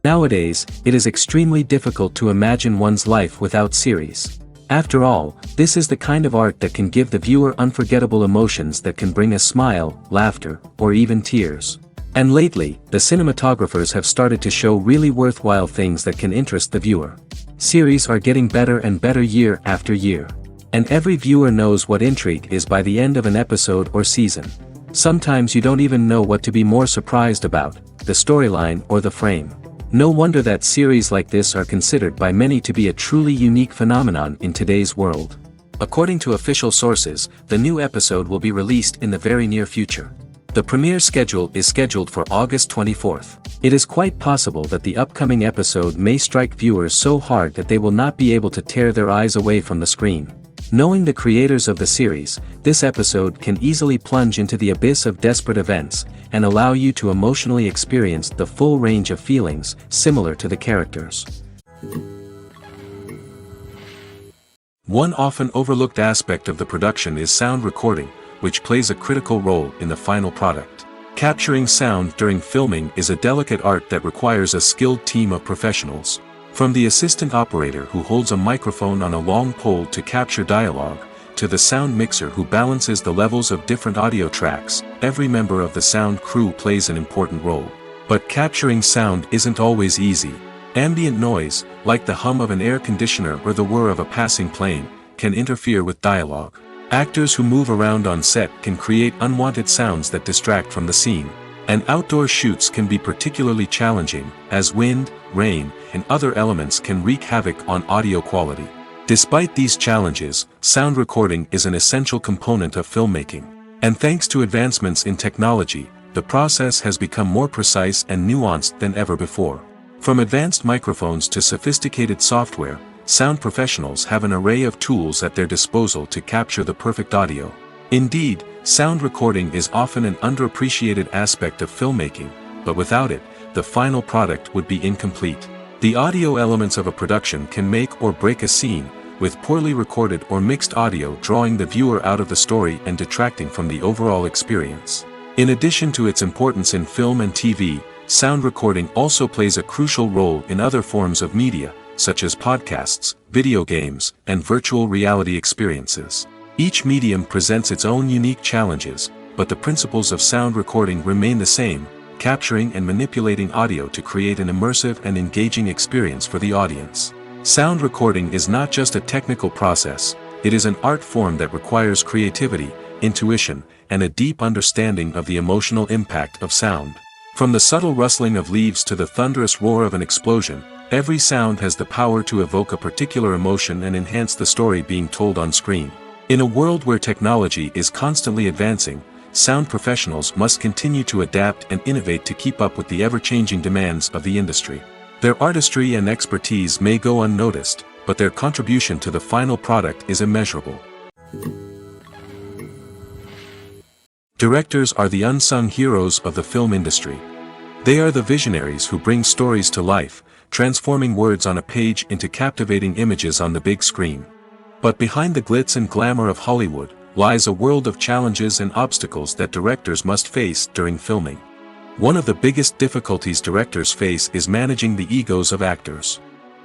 Nowadays, it is extremely difficult to imagine one's life without series. After all, this is the kind of art that can give the viewer unforgettable emotions that can bring a smile, laughter, or even tears. And lately, the cinematographers have started to show really worthwhile things that can interest the viewer. Series are getting better and better year after year. And every viewer knows what intrigue is by the end of an episode or season. Sometimes you don't even know what to be more surprised about, the storyline or the frame. No wonder that series like this are considered by many to be a truly unique phenomenon in today's world. According to official sources, the new episode will be released in the very near future. The premiere schedule is scheduled for August 24th. It is quite possible that the upcoming episode may strike viewers so hard that they will not be able to tear their eyes away from the screen. Knowing the creators of the series, this episode can easily plunge into the abyss of desperate events, and allow you to emotionally experience the full range of feelings, similar to the characters. One often overlooked aspect of the production is sound recording, which plays a critical role in the final product. Capturing sound during filming is a delicate art that requires a skilled team of professionals. From the assistant operator who holds a microphone on a long pole to capture dialogue, to the sound mixer who balances the levels of different audio tracks, every member of the sound crew plays an important role. But capturing sound isn't always easy. Ambient noise, like the hum of an air conditioner or the whir of a passing plane, can interfere with dialogue. Actors who move around on set can create unwanted sounds that distract from the scene. And outdoor shoots can be particularly challenging, as wind, rain, and other elements can wreak havoc on audio quality. Despite these challenges, sound recording is an essential component of filmmaking. And thanks to advancements in technology, the process has become more precise and nuanced than ever before. From advanced microphones to sophisticated software, sound professionals have an array of tools at their disposal to capture the perfect audio. Indeed, sound recording is often an underappreciated aspect of filmmaking, but without it, the final product would be incomplete. The audio elements of a production can make or break a scene, with poorly recorded or mixed audio drawing the viewer out of the story and detracting from the overall experience. In addition to its importance in film and TV, sound recording also plays a crucial role in other forms of media, such as podcasts, video games, and virtual reality experiences. Each medium presents its own unique challenges, but the principles of sound recording remain the same, capturing and manipulating audio to create an immersive and engaging experience for the audience. Sound recording is not just a technical process, it is an art form that requires creativity, intuition, and a deep understanding of the emotional impact of sound. From the subtle rustling of leaves to the thunderous roar of an explosion, every sound has the power to evoke a particular emotion and enhance the story being told on screen. In a world where technology is constantly advancing, sound professionals must continue to adapt and innovate to keep up with the ever-changing demands of the industry. Their artistry and expertise may go unnoticed, but their contribution to the final product is immeasurable. Directors are the unsung heroes of the film industry. They are the visionaries who bring stories to life, transforming words on a page into captivating images on the big screen. But behind the glitz and glamour of Hollywood, lies a world of challenges and obstacles that directors must face during filming. One of the biggest difficulties directors face is managing the egos of actors.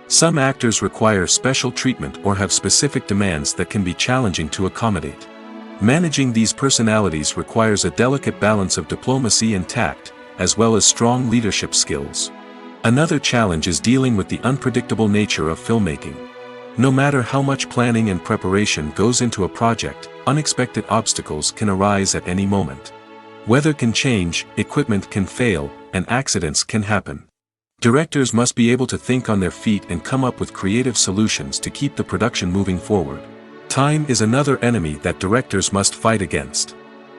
Some actors require special treatment or have specific demands that can be challenging to accommodate. Managing these personalities requires a delicate balance of diplomacy and tact, as well as strong leadership skills. Another challenge is dealing with the unpredictable nature of filmmaking. No matter how much planning and preparation goes into a project, unexpected obstacles can arise at any moment. Weather can change, equipment can fail, and accidents can happen. Directors must be able to think on their feet and come up with creative solutions to keep the production moving forward. Time is another enemy that directors must fight against.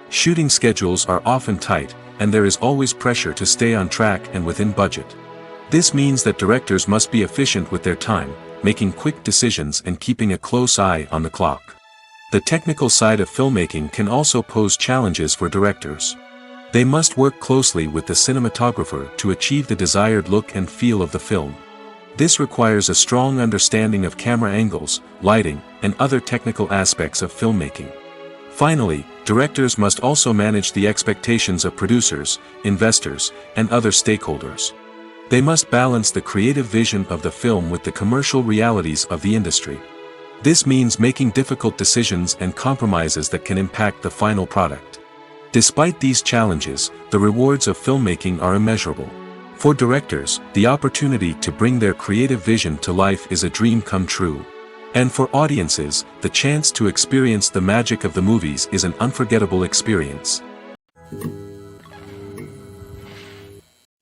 Shooting schedules are often tight, and there is always pressure to stay on track and within budget. This means that directors must be efficient with their time, making quick decisions and keeping a close eye on the clock. The technical side of filmmaking can also pose challenges for directors. They must work closely with the cinematographer to achieve the desired look and feel of the film. This requires a strong understanding of camera angles, lighting, and other technical aspects of filmmaking. Finally, directors must also manage the expectations of producers, investors, and other stakeholders. They must balance the creative vision of the film with the commercial realities of the industry. This means making difficult decisions and compromises that can impact the final product. Despite these challenges, the rewards of filmmaking are immeasurable. For directors, the opportunity to bring their creative vision to life is a dream come true. And for audiences, the chance to experience the magic of the movies is an unforgettable experience.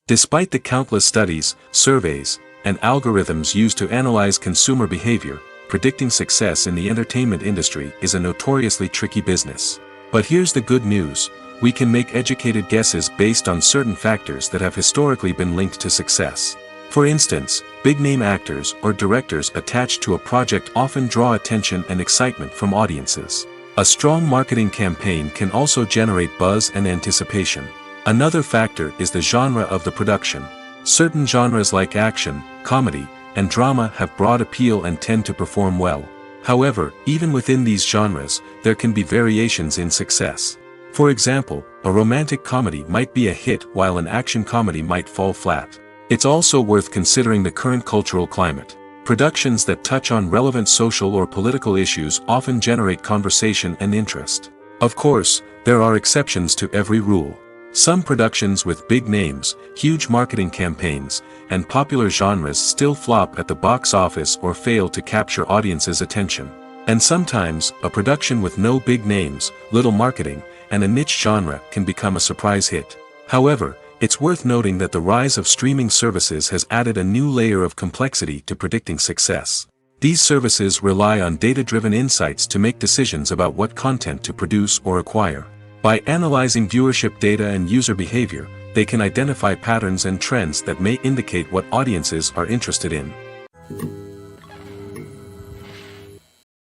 Despite the countless studies, surveys, and algorithms used to analyze consumer behavior, predicting success in the entertainment industry is a notoriously tricky business. But here's the good news: we can make educated guesses based on certain factors that have historically been linked to success. For instance, big-name actors or directors attached to a project often draw attention and excitement from audiences. A strong marketing campaign can also generate buzz and anticipation. Another factor is the genre of the production. Certain genres like action, comedy, and drama have broad appeal and tend to perform well. However, even within these genres, there can be variations in success. For example, a romantic comedy might be a hit while an action comedy might fall flat. It's also worth considering the current cultural climate. Productions that touch on relevant social or political issues often generate conversation and interest. Of course, there are exceptions to every rule. Some productions with big names, huge marketing campaigns, and popular genres still flop at the box office or fail to capture audiences' attention. And sometimes, a production with no big names, little marketing, and a niche genre can become a surprise hit. However, it's worth noting that the rise of streaming services has added a new layer of complexity to predicting success. These services rely on data-driven insights to make decisions about what content to produce or acquire. By analyzing viewership data and user behavior, they can identify patterns and trends that may indicate what audiences are interested in.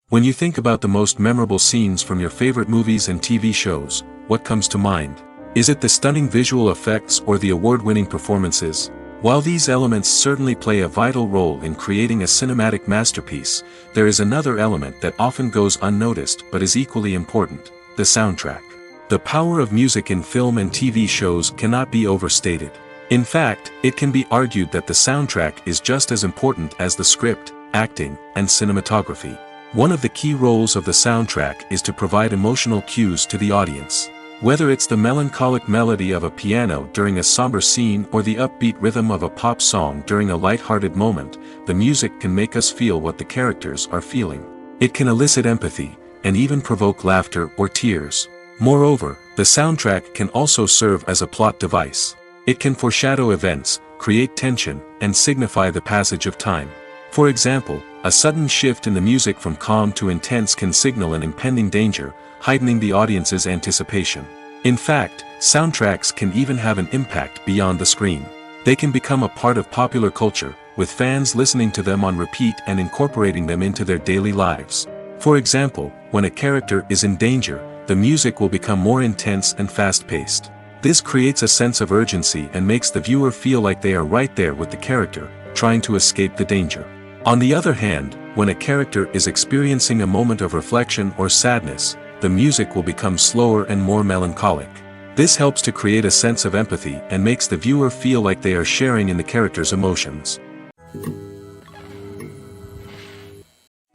When you think about the most memorable scenes from your favorite movies and TV shows, what comes to mind? Is it the stunning visual effects or the award-winning performances? While these elements certainly play a vital role in creating a cinematic masterpiece, there is another element that often goes unnoticed but is equally important: the soundtrack. The power of music in film and TV shows cannot be overstated. In fact, it can be argued that the soundtrack is just as important as the script, acting, and cinematography. One of the key roles of the soundtrack is to provide emotional cues to the audience. Whether it's the melancholic melody of a piano during a somber scene or the upbeat rhythm of a pop song during a light-hearted moment, the music can make us feel what the characters are feeling. It can elicit empathy, and even provoke laughter or tears. Moreover, the soundtrack can also serve as a plot device. It can foreshadow events, create tension, and signify the passage of time. For example, a sudden shift in the music from calm to intense can signal an impending danger, heightening the audience's anticipation. In fact, soundtracks can even have an impact beyond the screen. They can become a part of popular culture, with fans listening to them on repeat and incorporating them into their daily lives. For example, when a character is in danger, the music will become more intense and fast-paced. This creates a sense of urgency and makes the viewer feel like they are right there with the character, trying to escape the danger. On the other hand, when a character is experiencing a moment of reflection or sadness, the music will become slower and more melancholic. This helps to create a sense of empathy and makes the viewer feel like they are sharing in the character's emotions.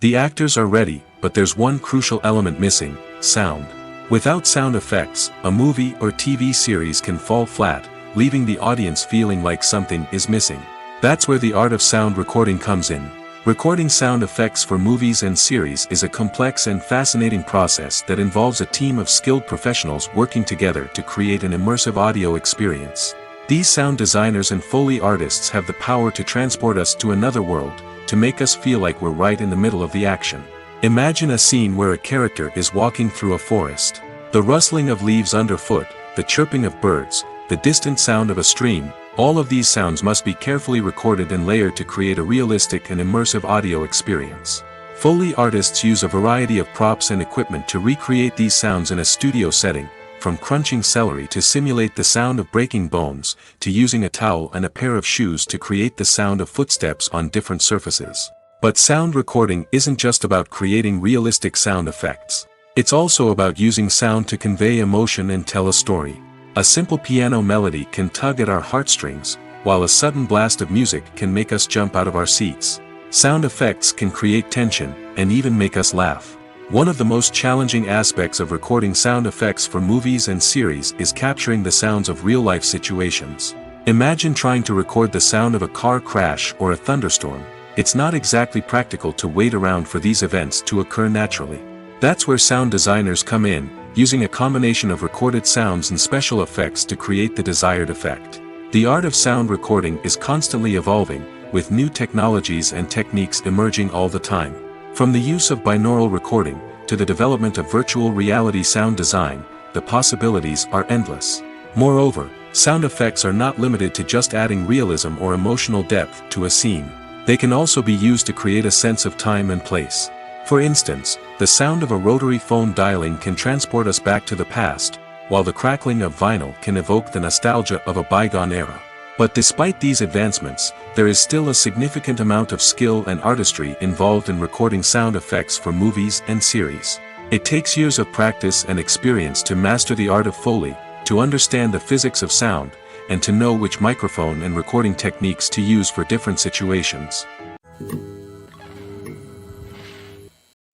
The actors are ready, but there's one crucial element missing: sound. Without sound effects, a movie or TV series can fall flat, leaving the audience feeling like something is missing. That's where the art of sound recording comes in. Recording sound effects for movies and series is a complex and fascinating process that involves a team of skilled professionals working together to create an immersive audio experience. These sound designers and Foley artists have the power to transport us to another world, to make us feel like we're right in the middle of the action. Imagine a scene where a character is walking through a forest. The rustling of leaves underfoot, the chirping of birds, the distant sound of a stream, all of these sounds must be carefully recorded and layered to create a realistic and immersive audio experience. Foley artists use a variety of props and equipment to recreate these sounds in a studio setting, from crunching celery to simulate the sound of breaking bones, to using a towel and a pair of shoes to create the sound of footsteps on different surfaces. But sound recording isn't just about creating realistic sound effects. It's also about using sound to convey emotion and tell a story. A simple piano melody can tug at our heartstrings, while a sudden blast of music can make us jump out of our seats. Sound effects can create tension, and even make us laugh. One of the most challenging aspects of recording sound effects for movies and series is capturing the sounds of real-life situations. Imagine trying to record the sound of a car crash or a thunderstorm. It's not exactly practical to wait around for these events to occur naturally. That's where sound designers come in, using a combination of recorded sounds and special effects to create the desired effect. The art of sound recording is constantly evolving, with new technologies and techniques emerging all the time. From the use of binaural recording, to the development of virtual reality sound design, the possibilities are endless. Moreover, sound effects are not limited to just adding realism or emotional depth to a scene. They can also be used to create a sense of time and place. For instance, the sound of a rotary phone dialing can transport us back to the past, while the crackling of vinyl can evoke the nostalgia of a bygone era. But despite these advancements, there is still a significant amount of skill and artistry involved in recording sound effects for movies and series. It takes years of practice and experience to master the art of Foley, to understand the physics of sound, and to know which microphone and recording techniques to use for different situations.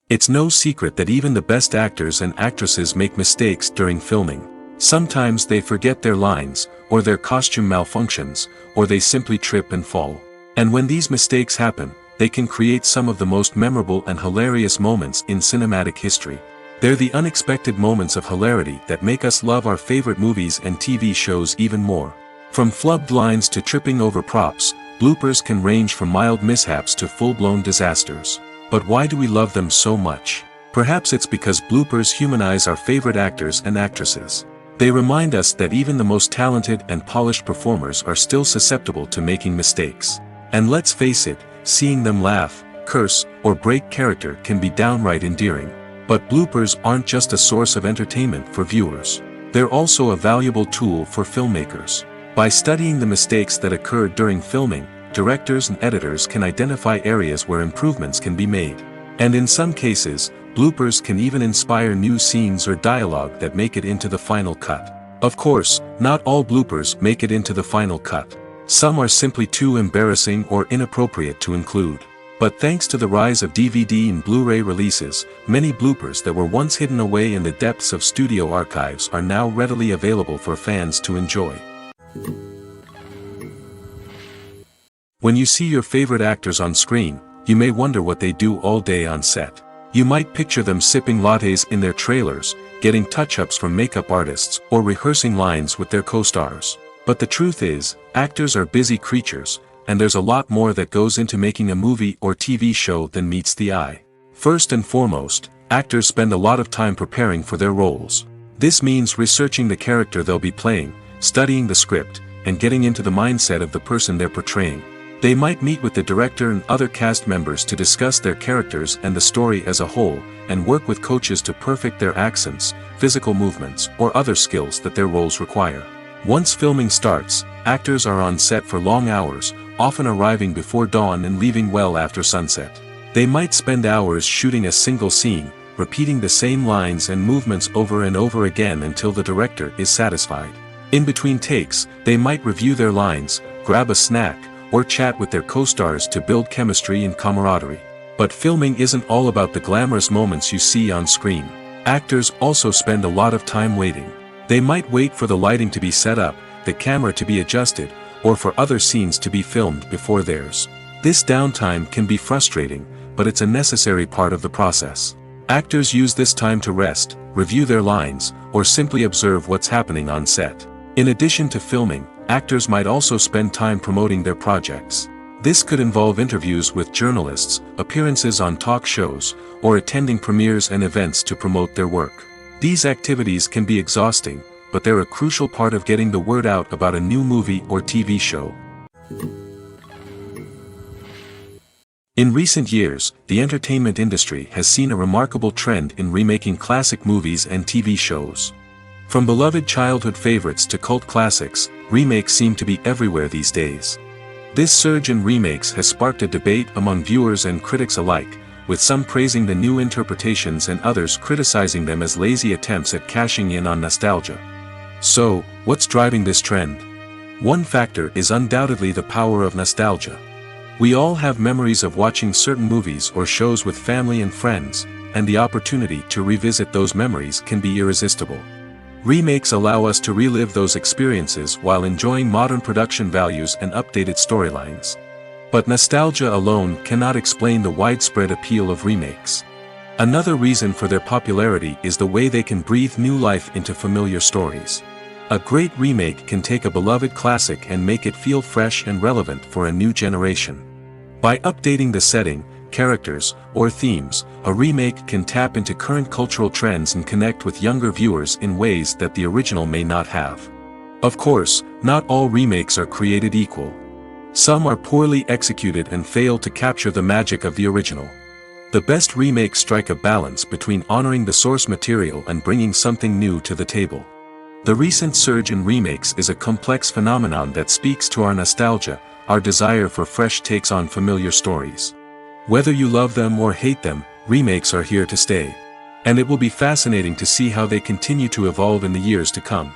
It's no secret that even the best actors and actresses make mistakes during filming. Sometimes they forget their lines, or their costume malfunctions, or they simply trip and fall. And when these mistakes happen, they can create some of the most memorable and hilarious moments in cinematic history. They're the unexpected moments of hilarity that make us love our favorite movies and TV shows even more. From flubbed lines to tripping over props, bloopers can range from mild mishaps to full-blown disasters. But why do we love them so much? Perhaps it's because bloopers humanize our favorite actors and actresses. They remind us that even the most talented and polished performers are still susceptible to making mistakes. And let's face it, seeing them laugh, curse, or break character can be downright endearing. But bloopers aren't just a source of entertainment for viewers. They're also a valuable tool for filmmakers. By studying the mistakes that occurred during filming, directors and editors can identify areas where improvements can be made. And in some cases, bloopers can even inspire new scenes or dialogue that make it into the final cut. Of course, not all bloopers make it into the final cut. Some are simply too embarrassing or inappropriate to include. But thanks to the rise of DVD and Blu-ray releases, many bloopers that were once hidden away in the depths of studio archives are now readily available for fans to enjoy. When you see your favorite actors on screen, you may wonder what they do all day on set. You might picture them sipping lattes in their trailers, getting touch-ups from makeup artists, or rehearsing lines with their co-stars. But the truth is, actors are busy creatures, and there's a lot more that goes into making a movie or TV show than meets the eye. First and foremost, actors spend a lot of time preparing for their roles. This means researching the character they'll be playing, studying the script, and getting into the mindset of the person they're portraying. They might meet with the director and other cast members to discuss their characters and the story as a whole, and work with coaches to perfect their accents, physical movements, or other skills that their roles require. Once filming starts, actors are on set for long hours, often arriving before dawn and leaving well after sunset. They might spend hours shooting a single scene, repeating the same lines and movements over and over again until the director is satisfied. In between takes, they might review their lines, grab a snack, or chat with their co-stars to build chemistry and camaraderie. But filming isn't all about the glamorous moments you see on screen. Actors also spend a lot of time waiting. They might wait for the lighting to be set up, the camera to be adjusted, or for other scenes to be filmed before theirs. This downtime can be frustrating, but it's a necessary part of the process. Actors use this time to rest, review their lines, or simply observe what's happening on set. In addition to filming, actors might also spend time promoting their projects. This could involve interviews with journalists, appearances on talk shows, or attending premieres and events to promote their work. These activities can be exhausting, but they're a crucial part of getting the word out about a new movie or TV show. In recent years, the entertainment industry has seen a remarkable trend in remaking classic movies and TV shows. From beloved childhood favorites to cult classics, remakes seem to be everywhere these days. This surge in remakes has sparked a debate among viewers and critics alike, with some praising the new interpretations and others criticizing them as lazy attempts at cashing in on nostalgia. So, what's driving this trend? One factor is undoubtedly the power of nostalgia. We all have memories of watching certain movies or shows with family and friends, and the opportunity to revisit those memories can be irresistible. Remakes allow us to relive those experiences while enjoying modern production values and updated storylines. But nostalgia alone cannot explain the widespread appeal of remakes. Another reason for their popularity is the way they can breathe new life into familiar stories. A great remake can take a beloved classic and make it feel fresh and relevant for a new generation. By updating the setting, characters, or themes, a remake can tap into current cultural trends and connect with younger viewers in ways that the original may not have. Of course, not all remakes are created equal. Some are poorly executed and fail to capture the magic of the original. The best remakes strike a balance between honoring the source material and bringing something new to the table. The recent surge in remakes is a complex phenomenon that speaks to our nostalgia, our desire for fresh takes on familiar stories. Whether you love them or hate them, remakes are here to stay. And it will be fascinating to see how they continue to evolve in the years to come.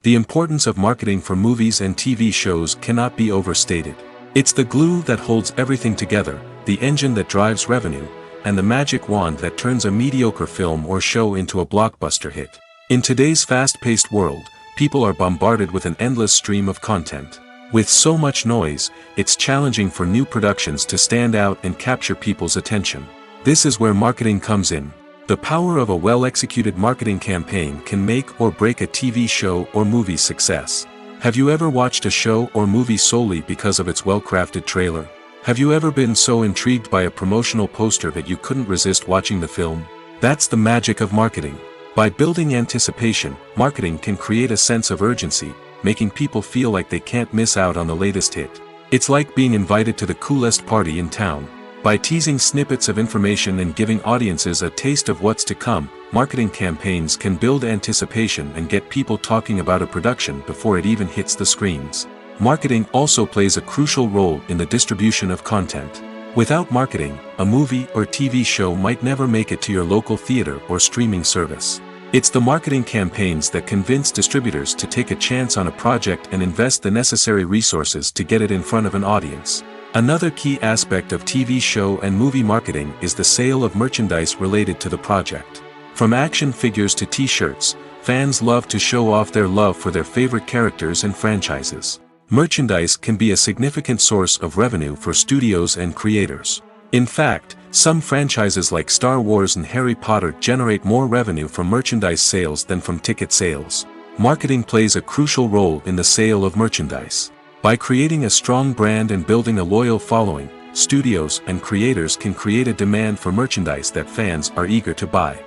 The importance of marketing for movies and TV shows cannot be overstated. It's the glue that holds everything together, the engine that drives revenue, and the magic wand that turns a mediocre film or show into a blockbuster hit. In today's fast-paced world, people are bombarded with an endless stream of content. With so much noise, it's challenging for new productions to stand out and capture people's attention. This is where marketing comes in. The power of a well-executed marketing campaign can make or break a TV show or movie's success. Have you ever watched a show or movie solely because of its well-crafted trailer? Have you ever been so intrigued by a promotional poster that you couldn't resist watching the film? That's the magic of marketing. By building anticipation, marketing can create a sense of urgency, making people feel like they can't miss out on the latest hit. It's like being invited to the coolest party in town. By teasing snippets of information and giving audiences a taste of what's to come, marketing campaigns can build anticipation and get people talking about a production before it even hits the screens. Marketing also plays a crucial role in the distribution of content. Without marketing, a movie or TV show might never make it to your local theater or streaming service. It's the marketing campaigns that convince distributors to take a chance on a project and invest the necessary resources to get it in front of an audience. Another key aspect of TV show and movie marketing is the sale of merchandise related to the project. From action figures to t-shirts, fans love to show off their love for their favorite characters and franchises. Merchandise can be a significant source of revenue for studios and creators. In fact, some franchises like Star Wars and Harry Potter generate more revenue from merchandise sales than from ticket sales. Marketing plays a crucial role in the sale of merchandise. By creating a strong brand and building a loyal following, studios and creators can create a demand for merchandise that fans are eager to buy.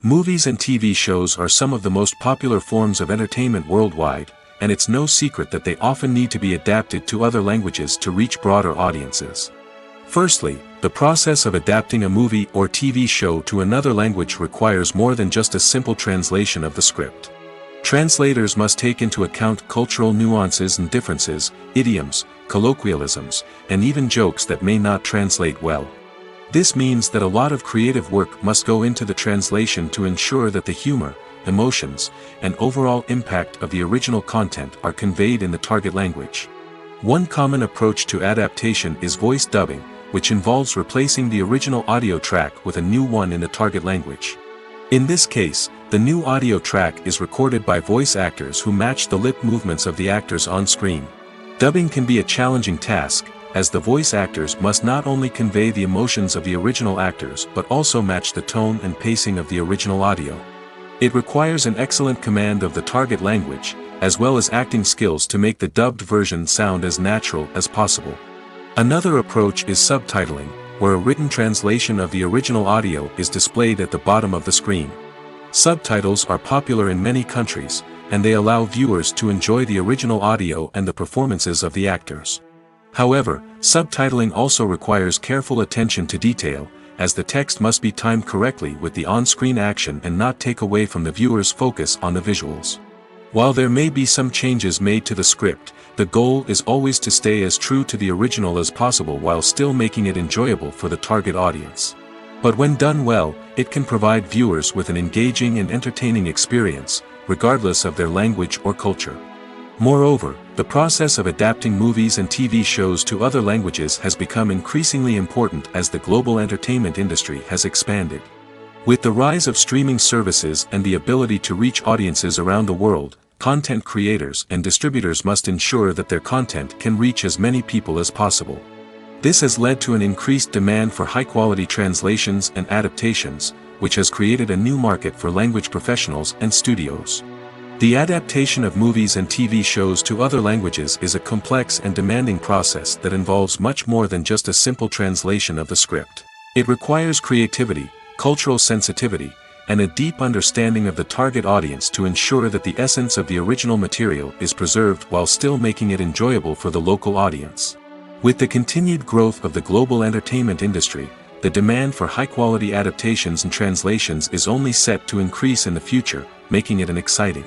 Movies and TV shows are some of the most popular forms of entertainment worldwide, and it's no secret that they often need to be adapted to other languages to reach broader audiences. Firstly, the process of adapting a movie or TV show to another language requires more than just a simple translation of the script. Translators must take into account cultural nuances and differences, idioms, colloquialisms, and even jokes that may not translate well. This means that a lot of creative work must go into the translation to ensure that the humor, emotions, and overall impact of the original content are conveyed in the target language. One common approach to adaptation is voice dubbing, which involves replacing the original audio track with a new one in the target language. In this case, the new audio track is recorded by voice actors who match the lip movements of the actors on screen. Dubbing can be a challenging task, as the voice actors must not only convey the emotions of the original actors but also match the tone and pacing of the original audio. It requires an excellent command of the target language, as well as acting skills to make the dubbed version sound as natural as possible. Another approach is subtitling, where a written translation of the original audio is displayed at the bottom of the screen. Subtitles are popular in many countries, and they allow viewers to enjoy the original audio and the performances of the actors. However, subtitling also requires careful attention to detail, as the text must be timed correctly with the on-screen action and not take away from the viewer's focus on the visuals. While there may be some changes made to the script, the goal is always to stay as true to the original as possible while still making it enjoyable for the target audience. But when done well, it can provide viewers with an engaging and entertaining experience, regardless of their language or culture. Moreover, the process of adapting movies and TV shows to other languages has become increasingly important as the global entertainment industry has expanded. With the rise of streaming services and the ability to reach audiences around the world, content creators and distributors must ensure that their content can reach as many people as possible. This has led to an increased demand for high-quality translations and adaptations, which has created a new market for language professionals and studios. The adaptation of movies and TV shows to other languages is a complex and demanding process that involves much more than just a simple translation of the script. It requires creativity, cultural sensitivity, and a deep understanding of the target audience to ensure that the essence of the original material is preserved while still making it enjoyable for the local audience. With the continued growth of the global entertainment industry, the demand for high-quality adaptations and translations is only set to increase in the future, making it an exciting.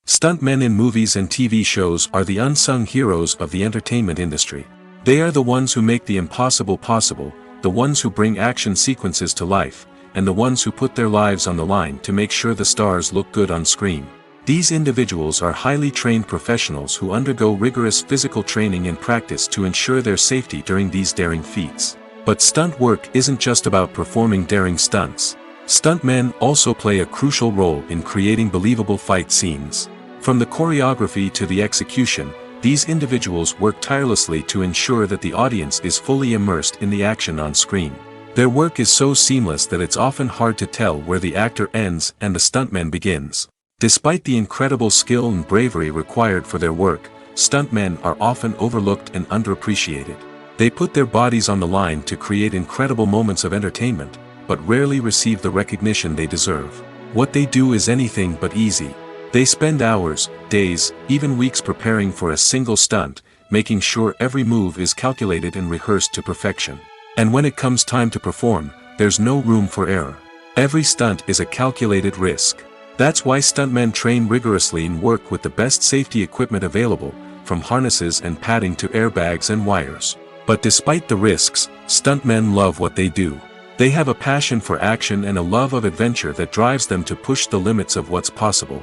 Stuntmen in movies and TV shows are the unsung heroes of the entertainment industry. They are the ones who make the impossible possible, the ones who bring action sequences to life, and the ones who put their lives on the line to make sure the stars look good on screen. These individuals are highly trained professionals who undergo rigorous physical training and practice to ensure their safety during these daring feats. But stunt work isn't just about performing daring stunts. Stuntmen also play a crucial role in creating believable fight scenes. From the choreography to the execution, these individuals work tirelessly to ensure that the audience is fully immersed in the action on screen. Their work is so seamless that it's often hard to tell where the actor ends and the stuntman begins. Despite the incredible skill and bravery required for their work, stuntmen are often overlooked and underappreciated. They put their bodies on the line to create incredible moments of entertainment, but rarely receive the recognition they deserve. What they do is anything but easy. They spend hours, days, even weeks preparing for a single stunt, making sure every move is calculated and rehearsed to perfection. And when it comes time to perform, there's no room for error. Every stunt is a calculated risk. That's why stuntmen train rigorously and work with the best safety equipment available, from harnesses and padding to airbags and wires. But despite the risks, stuntmen love what they do. They have a passion for action and a love of adventure that drives them to push the limits of what's possible.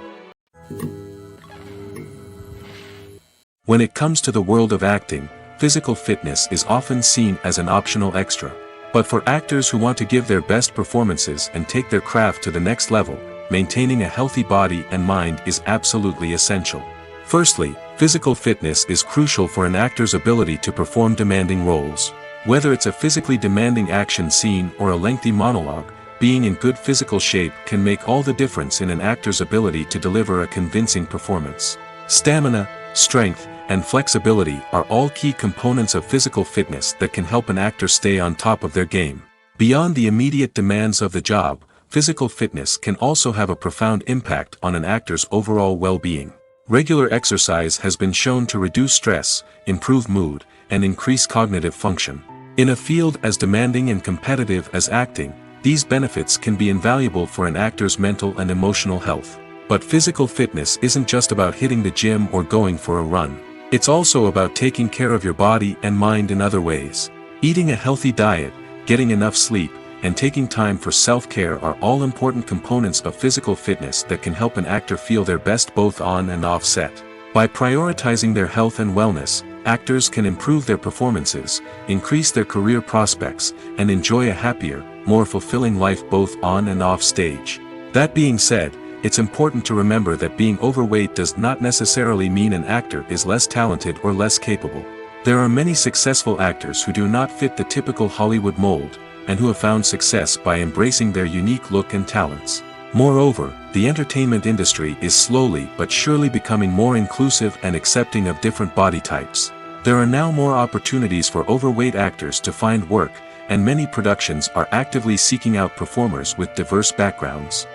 When it comes to the world of acting, physical fitness is often seen as an optional extra. But for actors who want to give their best performances and take their craft to the next level, maintaining a healthy body and mind is absolutely essential. Firstly, physical fitness is crucial for an actor's ability to perform demanding roles. Whether it's a physically demanding action scene or a lengthy monologue, being in good physical shape can make all the difference in an actor's ability to deliver a convincing performance. Stamina, strength, and flexibility are all key components of physical fitness that can help an actor stay on top of their game. Beyond the immediate demands of the job, physical fitness can also have a profound impact on an actor's overall well-being. Regular exercise has been shown to reduce stress, improve mood, and increase cognitive function. In a field as demanding and competitive as acting, these benefits can be invaluable for an actor's mental and emotional health. But physical fitness isn't just about hitting the gym or going for a run. It's also about taking care of your body and mind in other ways. Eating a healthy diet, getting enough sleep, and taking time for self-care are all important components of physical fitness that can help an actor feel their best both on and off set. By prioritizing their health and wellness, actors can improve their performances, increase their career prospects, and enjoy a happier, more fulfilling life both on and off stage. That being said, it's important to remember that being overweight does not necessarily mean an actor is less talented or less capable. There are many successful actors who do not fit the typical Hollywood mold, and who have found success by embracing their unique look and talents. Moreover, the entertainment industry is slowly but surely becoming more inclusive and accepting of different body types. There are now more opportunities for overweight actors to find work, and many productions are actively seeking out performers with diverse backgrounds.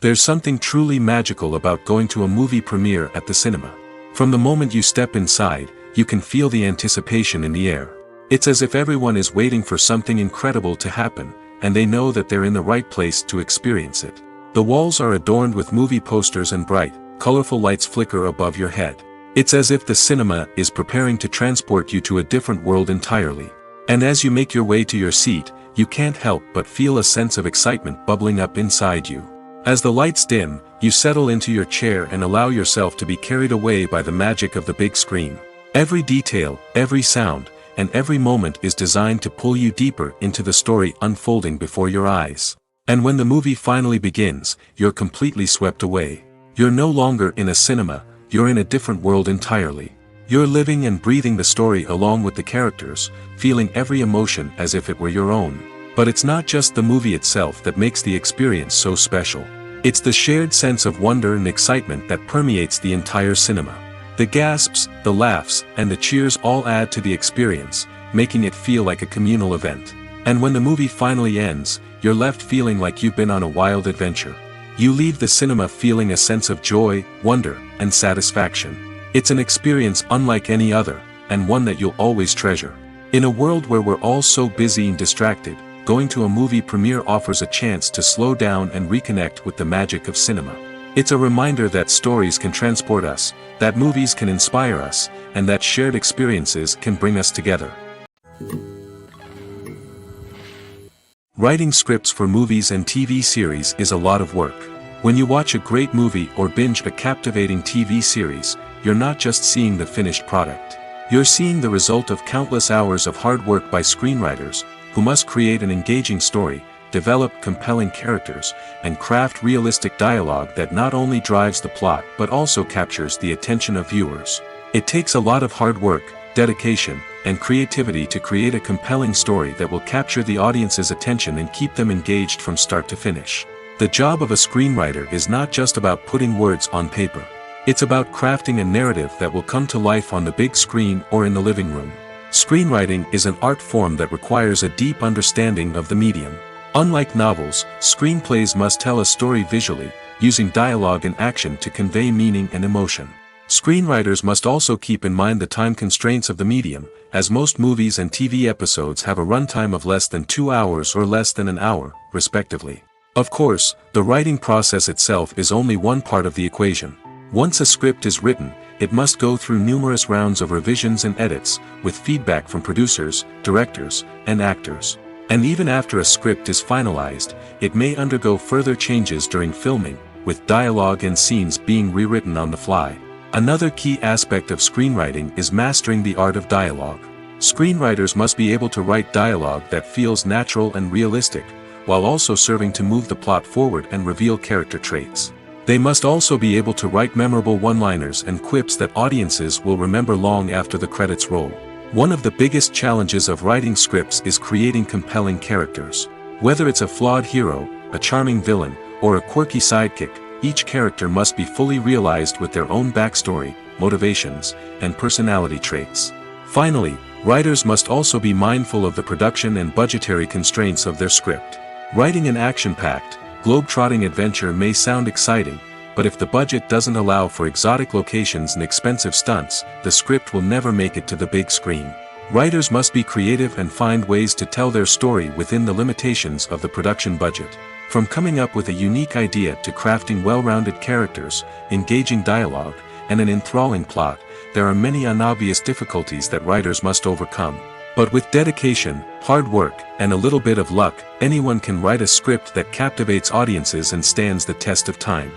There's something truly magical about going to a movie premiere at the cinema. From the moment you step inside, you can feel the anticipation in the air. It's as if everyone is waiting for something incredible to happen, and they know that they're in the right place to experience it. The walls are adorned with movie posters and bright, colorful lights flicker above your head. It's as if the cinema is preparing to transport you to a different world entirely. And as you make your way to your seat, you can't help but feel a sense of excitement bubbling up inside you. As the lights dim, you settle into your chair and allow yourself to be carried away by the magic of the big screen. Every detail, every sound, and every moment is designed to pull you deeper into the story unfolding before your eyes. And when the movie finally begins, you're completely swept away. You're no longer in a cinema, you're in a different world entirely. You're living and breathing the story along with the characters, feeling every emotion as if it were your own. But it's not just the movie itself that makes the experience so special. It's the shared sense of wonder and excitement that permeates the entire cinema. The gasps, the laughs, and the cheers all add to the experience, making it feel like a communal event. And when the movie finally ends, you're left feeling like you've been on a wild adventure. You leave the cinema feeling a sense of joy, wonder, and satisfaction. It's an experience unlike any other, and one that you'll always treasure. In a world where we're all so busy and distracted, going to a movie premiere offers a chance to slow down and reconnect with the magic of cinema. It's a reminder that stories can transport us, that movies can inspire us, and that shared experiences can bring us together. Writing scripts for movies and TV series is a lot of work. When you watch a great movie or binge a captivating TV series, you're not just seeing the finished product. You're seeing the result of countless hours of hard work by screenwriters, who must create an engaging story, develop compelling characters, and craft realistic dialogue that not only drives the plot but also captures the attention of viewers. It takes a lot of hard work, dedication, and creativity to create a compelling story that will capture the audience's attention and keep them engaged from start to finish. The job of a screenwriter is not just about putting words on paper. It's about crafting a narrative that will come to life on the big screen or in the living room. Screenwriting is an art form that requires a deep understanding of the medium. Unlike novels, screenplays must tell a story visually, using dialogue and action to convey meaning and emotion. Screenwriters must also keep in mind the time constraints of the medium, as most movies and TV episodes have a runtime of less than 2 hours or less than an hour, respectively. Of course, the writing process itself is only one part of the equation. Once a script is written, it must go through numerous rounds of revisions and edits, with feedback from producers, directors, and actors. And even after a script is finalized, it may undergo further changes during filming, with dialogue and scenes being rewritten on the fly. Another key aspect of screenwriting is mastering the art of dialogue. Screenwriters must be able to write dialogue that feels natural and realistic, while also serving to move the plot forward and reveal character traits. They must also be able to write memorable one-liners and quips that audiences will remember long after the credits roll. One of the biggest challenges of writing scripts is creating compelling characters. Whether it's a flawed hero, a charming villain, or a quirky sidekick, each character must be fully realized with their own backstory, motivations, and personality traits. Finally, writers must also be mindful of the production and budgetary constraints of their script. Writing an action-packed, globe-trotting adventure may sound exciting, but if the budget doesn't allow for exotic locations and expensive stunts, the script will never make it to the big screen. Writers must be creative and find ways to tell their story within the limitations of the production budget. From coming up with a unique idea to crafting well-rounded characters, engaging dialogue, and an enthralling plot, there are many unobvious difficulties that writers must overcome. But with dedication, hard work, and a little bit of luck, anyone can write a script that captivates audiences and stands the test of time.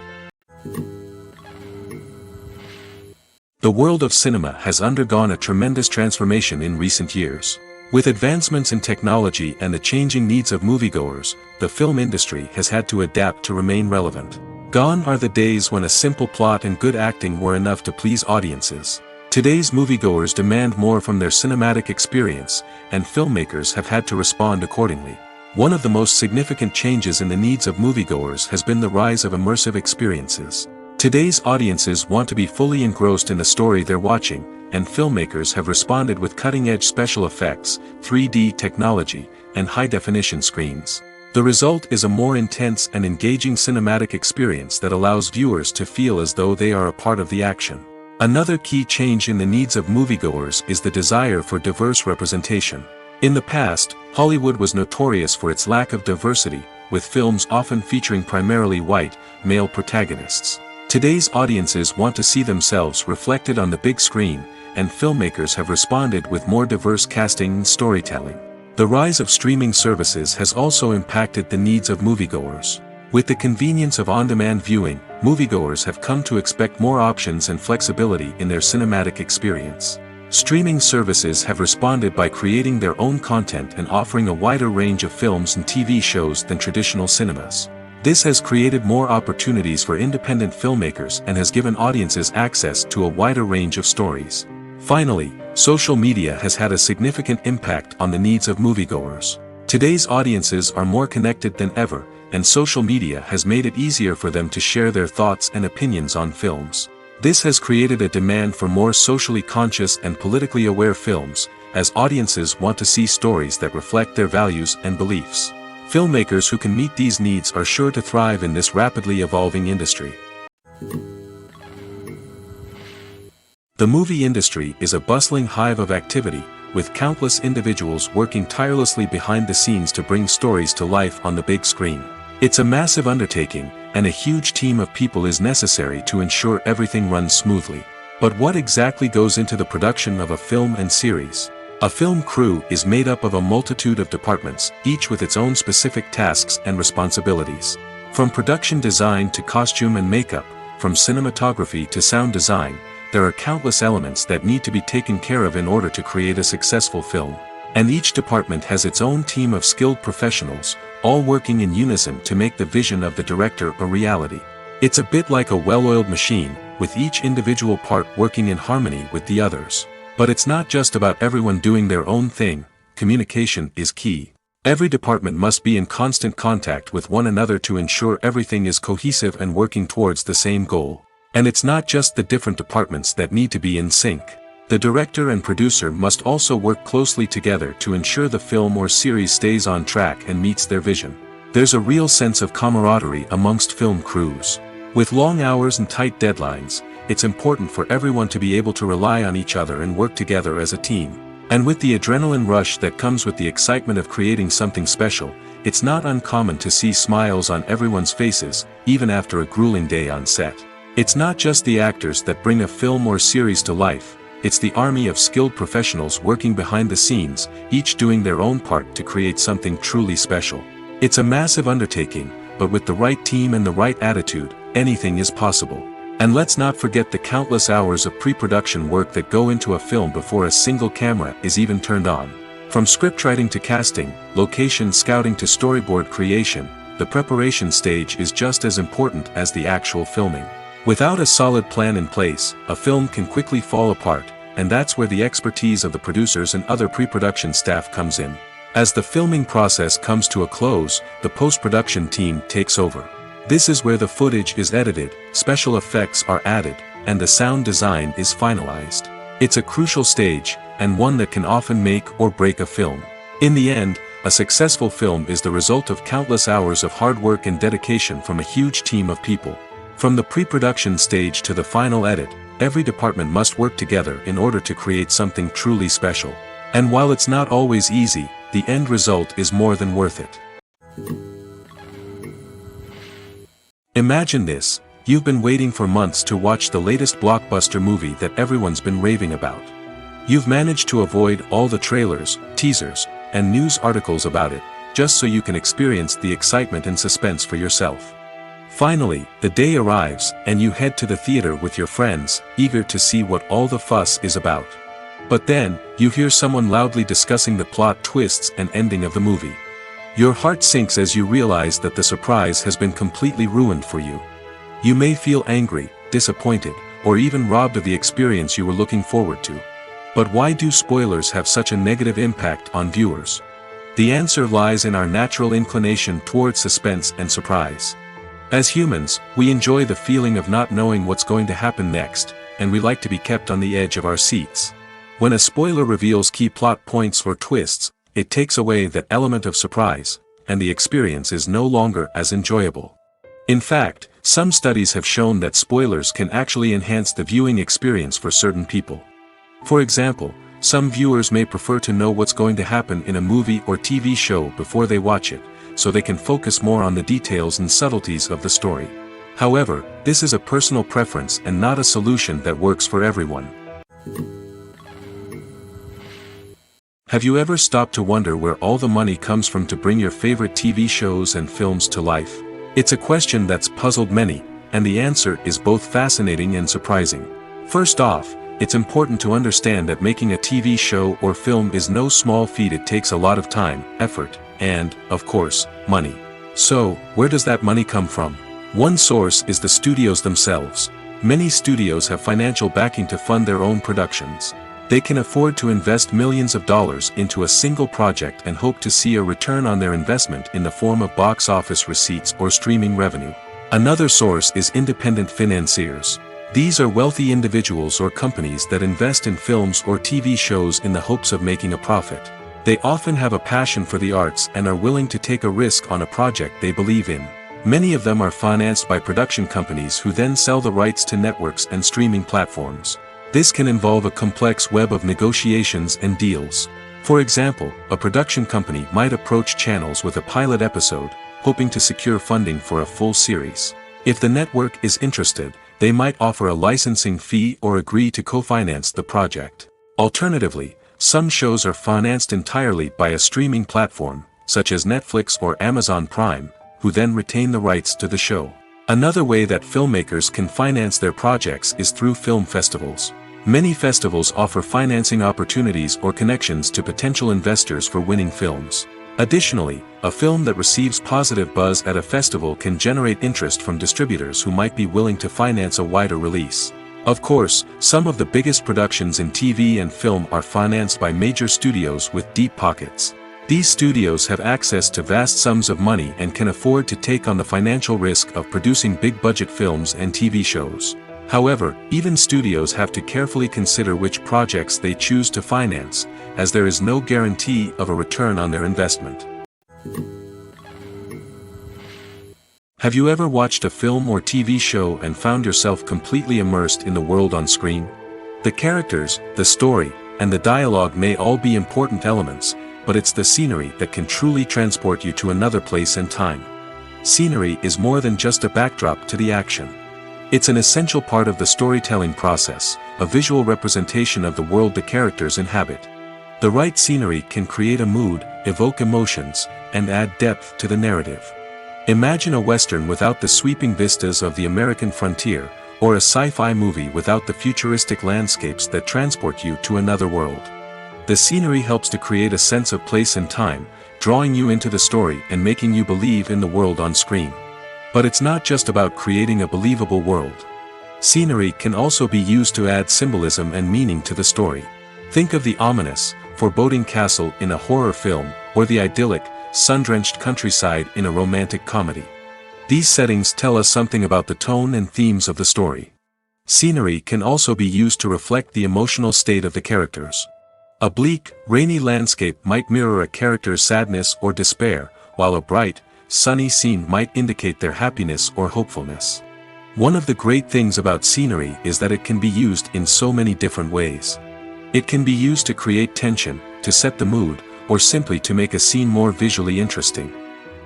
The world of cinema has undergone a tremendous transformation in recent years. With advancements in technology and the changing needs of moviegoers, the film industry has had to adapt to remain relevant. Gone are the days when a simple plot and good acting were enough to please audiences. Today's moviegoers demand more from their cinematic experience, and filmmakers have had to respond accordingly. One of the most significant changes in the needs of moviegoers has been the rise of immersive experiences. Today's audiences want to be fully engrossed in the story they're watching, and filmmakers have responded with cutting-edge special effects, 3D technology, and high-definition screens. The result is a more intense and engaging cinematic experience that allows viewers to feel as though they are a part of the action. Another key change in the needs of moviegoers is the desire for diverse representation. In the past, Hollywood was notorious for its lack of diversity, with films often featuring primarily white, male protagonists. Today's audiences want to see themselves reflected on the big screen, and filmmakers have responded with more diverse casting and storytelling. The rise of streaming services has also impacted the needs of moviegoers. With the convenience of on-demand viewing, moviegoers have come to expect more options and flexibility in their cinematic experience. Streaming services have responded by creating their own content and offering a wider range of films and TV shows than traditional cinemas. This has created more opportunities for independent filmmakers and has given audiences access to a wider range of stories. Finally, social media has had a significant impact on the needs of moviegoers. Today's audiences are more connected than ever, and social media has made it easier for them to share their thoughts and opinions on films. This has created a demand for more socially conscious and politically aware films, as audiences want to see stories that reflect their values and beliefs. Filmmakers who can meet these needs are sure to thrive in this rapidly evolving industry. The movie industry is a bustling hive of activity, with countless individuals working tirelessly behind the scenes to bring stories to life on the big screen. It's a massive undertaking, and a huge team of people is necessary to ensure everything runs smoothly. But what exactly goes into the production of a film and series? A film crew is made up of a multitude of departments, each with its own specific tasks and responsibilities. From production design to costume and makeup, from cinematography to sound design, there are countless elements that need to be taken care of in order to create a successful film. And each department has its own team of skilled professionals, all working in unison to make the vision of the director a reality. It's a bit like a well-oiled machine, with each individual part working in harmony with the others. But it's not just about everyone doing their own thing. Communication is key. Every department must be in constant contact with one another to ensure everything is cohesive and working towards the same goal. And it's not just the different departments that need to be in sync. The director and producer must also work closely together to ensure the film or series stays on track and meets their vision. There's a real sense of camaraderie amongst film crews. With long hours and tight deadlines, it's important for everyone to be able to rely on each other and work together as a team. And with the adrenaline rush that comes with the excitement of creating something special, it's not uncommon to see smiles on everyone's faces, even after a grueling day on set. It's not just the actors that bring a film or series to life, it's the army of skilled professionals working behind the scenes, each doing their own part to create something truly special. It's a massive undertaking, but with the right team and the right attitude, anything is possible. And let's not forget the countless hours of pre-production work that go into a film before a single camera is even turned on. From scriptwriting to casting, location scouting to storyboard creation, the preparation stage is just as important as the actual filming. Without a solid plan in place, a film can quickly fall apart, and that's where the expertise of the producers and other pre-production staff comes in. As the filming process comes to a close, the post-production team takes over. This is where the footage is edited, special effects are added, and the sound design is finalized. It's a crucial stage, and one that can often make or break a film. In the end, a successful film is the result of countless hours of hard work and dedication from a huge team of people. From the pre-production stage to the final edit, every department must work together in order to create something truly special. And while it's not always easy, the end result is more than worth it. Imagine this: you've been waiting for months to watch the latest blockbuster movie that everyone's been raving about. You've managed to avoid all the trailers, teasers, and news articles about it, just so you can experience the excitement and suspense for yourself. Finally, the day arrives, and you head to the theater with your friends, eager to see what all the fuss is about. But then, you hear someone loudly discussing the plot twists and ending of the movie. Your heart sinks as you realize that the surprise has been completely ruined for you. You may feel angry, disappointed, or even robbed of the experience you were looking forward to. But why do spoilers have such a negative impact on viewers? The answer lies in our natural inclination towards suspense and surprise. As humans, we enjoy the feeling of not knowing what's going to happen next, and we like to be kept on the edge of our seats. When a spoiler reveals key plot points or twists, it takes away that element of surprise, and the experience is no longer as enjoyable. In fact, some studies have shown that spoilers can actually enhance the viewing experience for certain people. For example, some viewers may prefer to know what's going to happen in a movie or TV show before they watch it, so they can focus more on the details and subtleties of the story. However, this is a personal preference and not a solution that works for everyone. Have you ever stopped to wonder where all the money comes from to bring your favorite TV shows and films to life? It's a question that's puzzled many, and the answer is both fascinating and surprising. First off, it's important to understand that making a TV show or film is no small feat. It takes a lot of time, effort, and, of course, money. So, where does that money come from? One source is the studios themselves. Many studios have financial backing to fund their own productions. They can afford to invest millions of dollars into a single project and hope to see a return on their investment in the form of box office receipts or streaming revenue. Another source is independent financiers. These are wealthy individuals or companies that invest in films or TV shows in the hopes of making a profit. They often have a passion for the arts and are willing to take a risk on a project they believe in. Many of them are financed by production companies who then sell the rights to networks and streaming platforms. This can involve a complex web of negotiations and deals. For example, a production company might approach channels with a pilot episode, hoping to secure funding for a full series. If the network is interested, they might offer a licensing fee or agree to co-finance the project. Alternatively, some shows are financed entirely by a streaming platform, such as Netflix or Amazon Prime, who then retain the rights to the show. Another way that filmmakers can finance their projects is through film festivals. Many festivals offer financing opportunities or connections to potential investors for winning films. Additionally, a film that receives positive buzz at a festival can generate interest from distributors who might be willing to finance a wider release. Of course, some of the biggest productions in TV and film are financed by major studios with deep pockets. These studios have access to vast sums of money and can afford to take on the financial risk of producing big-budget films and TV shows. However, even studios have to carefully consider which projects they choose to finance, as there is no guarantee of a return on their investment. Have you ever watched a film or TV show and found yourself completely immersed in the world on screen? The characters, the story, and the dialogue may all be important elements, but it's the scenery that can truly transport you to another place and time. Scenery is more than just a backdrop to the action. It's an essential part of the storytelling process, a visual representation of the world the characters inhabit. The right scenery can create a mood, evoke emotions, and add depth to the narrative. Imagine a Western without the sweeping vistas of the American frontier, or a sci-fi movie without the futuristic landscapes that transport you to another world. The scenery helps to create a sense of place and time, drawing you into the story and making you believe in the world on screen. But it's not just about creating a believable world. Scenery can also be used to add symbolism and meaning to the story. Think of the ominous, foreboding castle in a horror film, or the idyllic, sun-drenched countryside in a romantic comedy. These settings tell us something about the tone and themes of the story. Scenery can also be used to reflect the emotional state of the characters. A bleak, rainy landscape might mirror a character's sadness or despair, while a bright, sunny scene might indicate their happiness or hopefulness. One of the great things about scenery is that it can be used in so many different ways. It can be used to create tension, to set the mood, or simply to make a scene more visually interesting.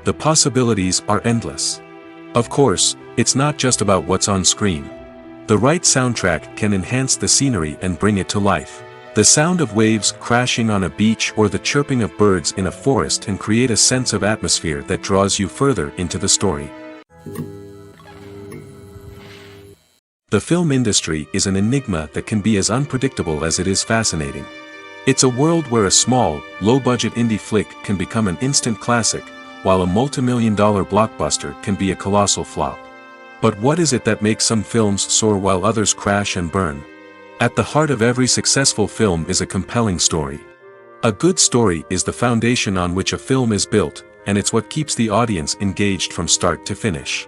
The possibilities are endless. Of course, it's not just about what's on screen. The right soundtrack can enhance the scenery and bring it to life. The sound of waves crashing on a beach or the chirping of birds in a forest can create a sense of atmosphere that draws you further into the story. The film industry is an enigma that can be as unpredictable as it is fascinating. It's a world where a small, low-budget indie flick can become an instant classic, while a multi-million-dollar blockbuster can be a colossal flop. But what is it that makes some films soar while others crash and burn? At the heart of every successful film is a compelling story. A good story is the foundation on which a film is built, and it's what keeps the audience engaged from start to finish.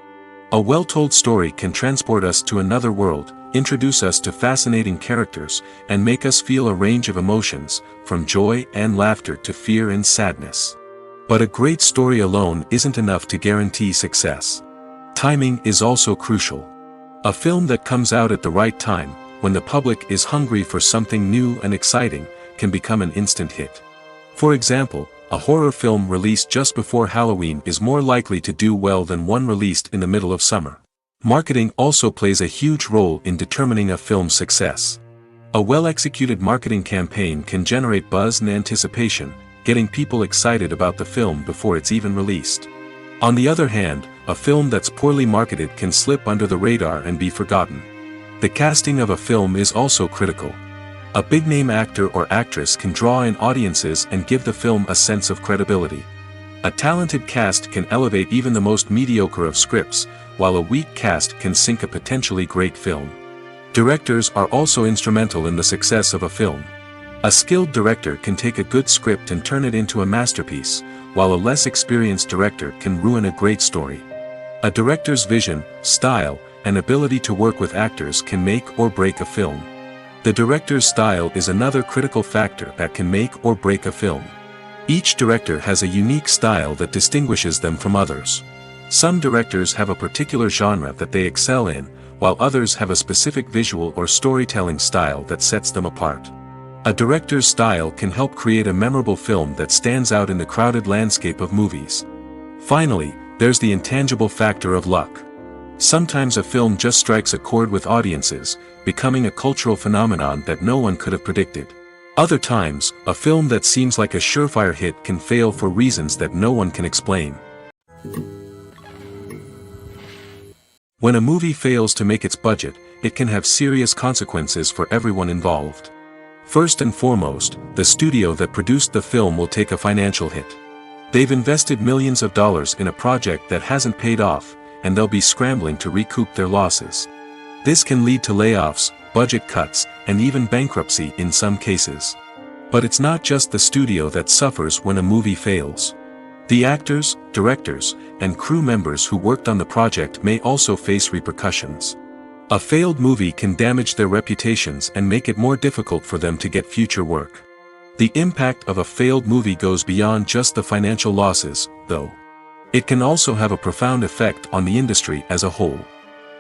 A well-told story can transport us to another world, introduce us to fascinating characters, and make us feel a range of emotions, from joy and laughter to fear and sadness. But a great story alone isn't enough to guarantee success. Timing is also crucial. A film that comes out at the right time, when the public is hungry for something new and exciting, can become an instant hit. For example, a horror film released just before Halloween is more likely to do well than one released in the middle of summer. Marketing also plays a huge role in determining a film's success. A well-executed marketing campaign can generate buzz and anticipation, getting people excited about the film before it's even released. On the other hand, a film that's poorly marketed can slip under the radar and be forgotten. The casting of a film is also critical. A big-name actor or actress can draw in audiences and give the film a sense of credibility. A talented cast can elevate even the most mediocre of scripts, while a weak cast can sink a potentially great film. Directors are also instrumental in the success of a film. A skilled director can take a good script and turn it into a masterpiece, while a less experienced director can ruin a great story. A director's vision, style, and ability to work with actors can make or break a film. The director's style is another critical factor that can make or break a film. Each director has a unique style that distinguishes them from others. Some directors have a particular genre that they excel in, while others have a specific visual or storytelling style that sets them apart. A director's style can help create a memorable film that stands out in the crowded landscape of movies. Finally, there's the intangible factor of luck. Sometimes a film just strikes a chord with audiences, becoming a cultural phenomenon that no one could have predicted. Other times, a film that seems like a surefire hit can fail for reasons that no one can explain. When a movie fails to make its budget, it can have serious consequences for everyone involved. First and foremost, the studio that produced the film will take a financial hit. They've invested millions of dollars in a project that hasn't paid off, and they'll be scrambling to recoup their losses. This can lead to layoffs, budget cuts, and even bankruptcy in some cases. But it's not just the studio that suffers when a movie fails. The actors, directors, and crew members who worked on the project may also face repercussions. A failed movie can damage their reputations and make it more difficult for them to get future work. The impact of a failed movie goes beyond just the financial losses, though. It can also have a profound effect on the industry as a whole.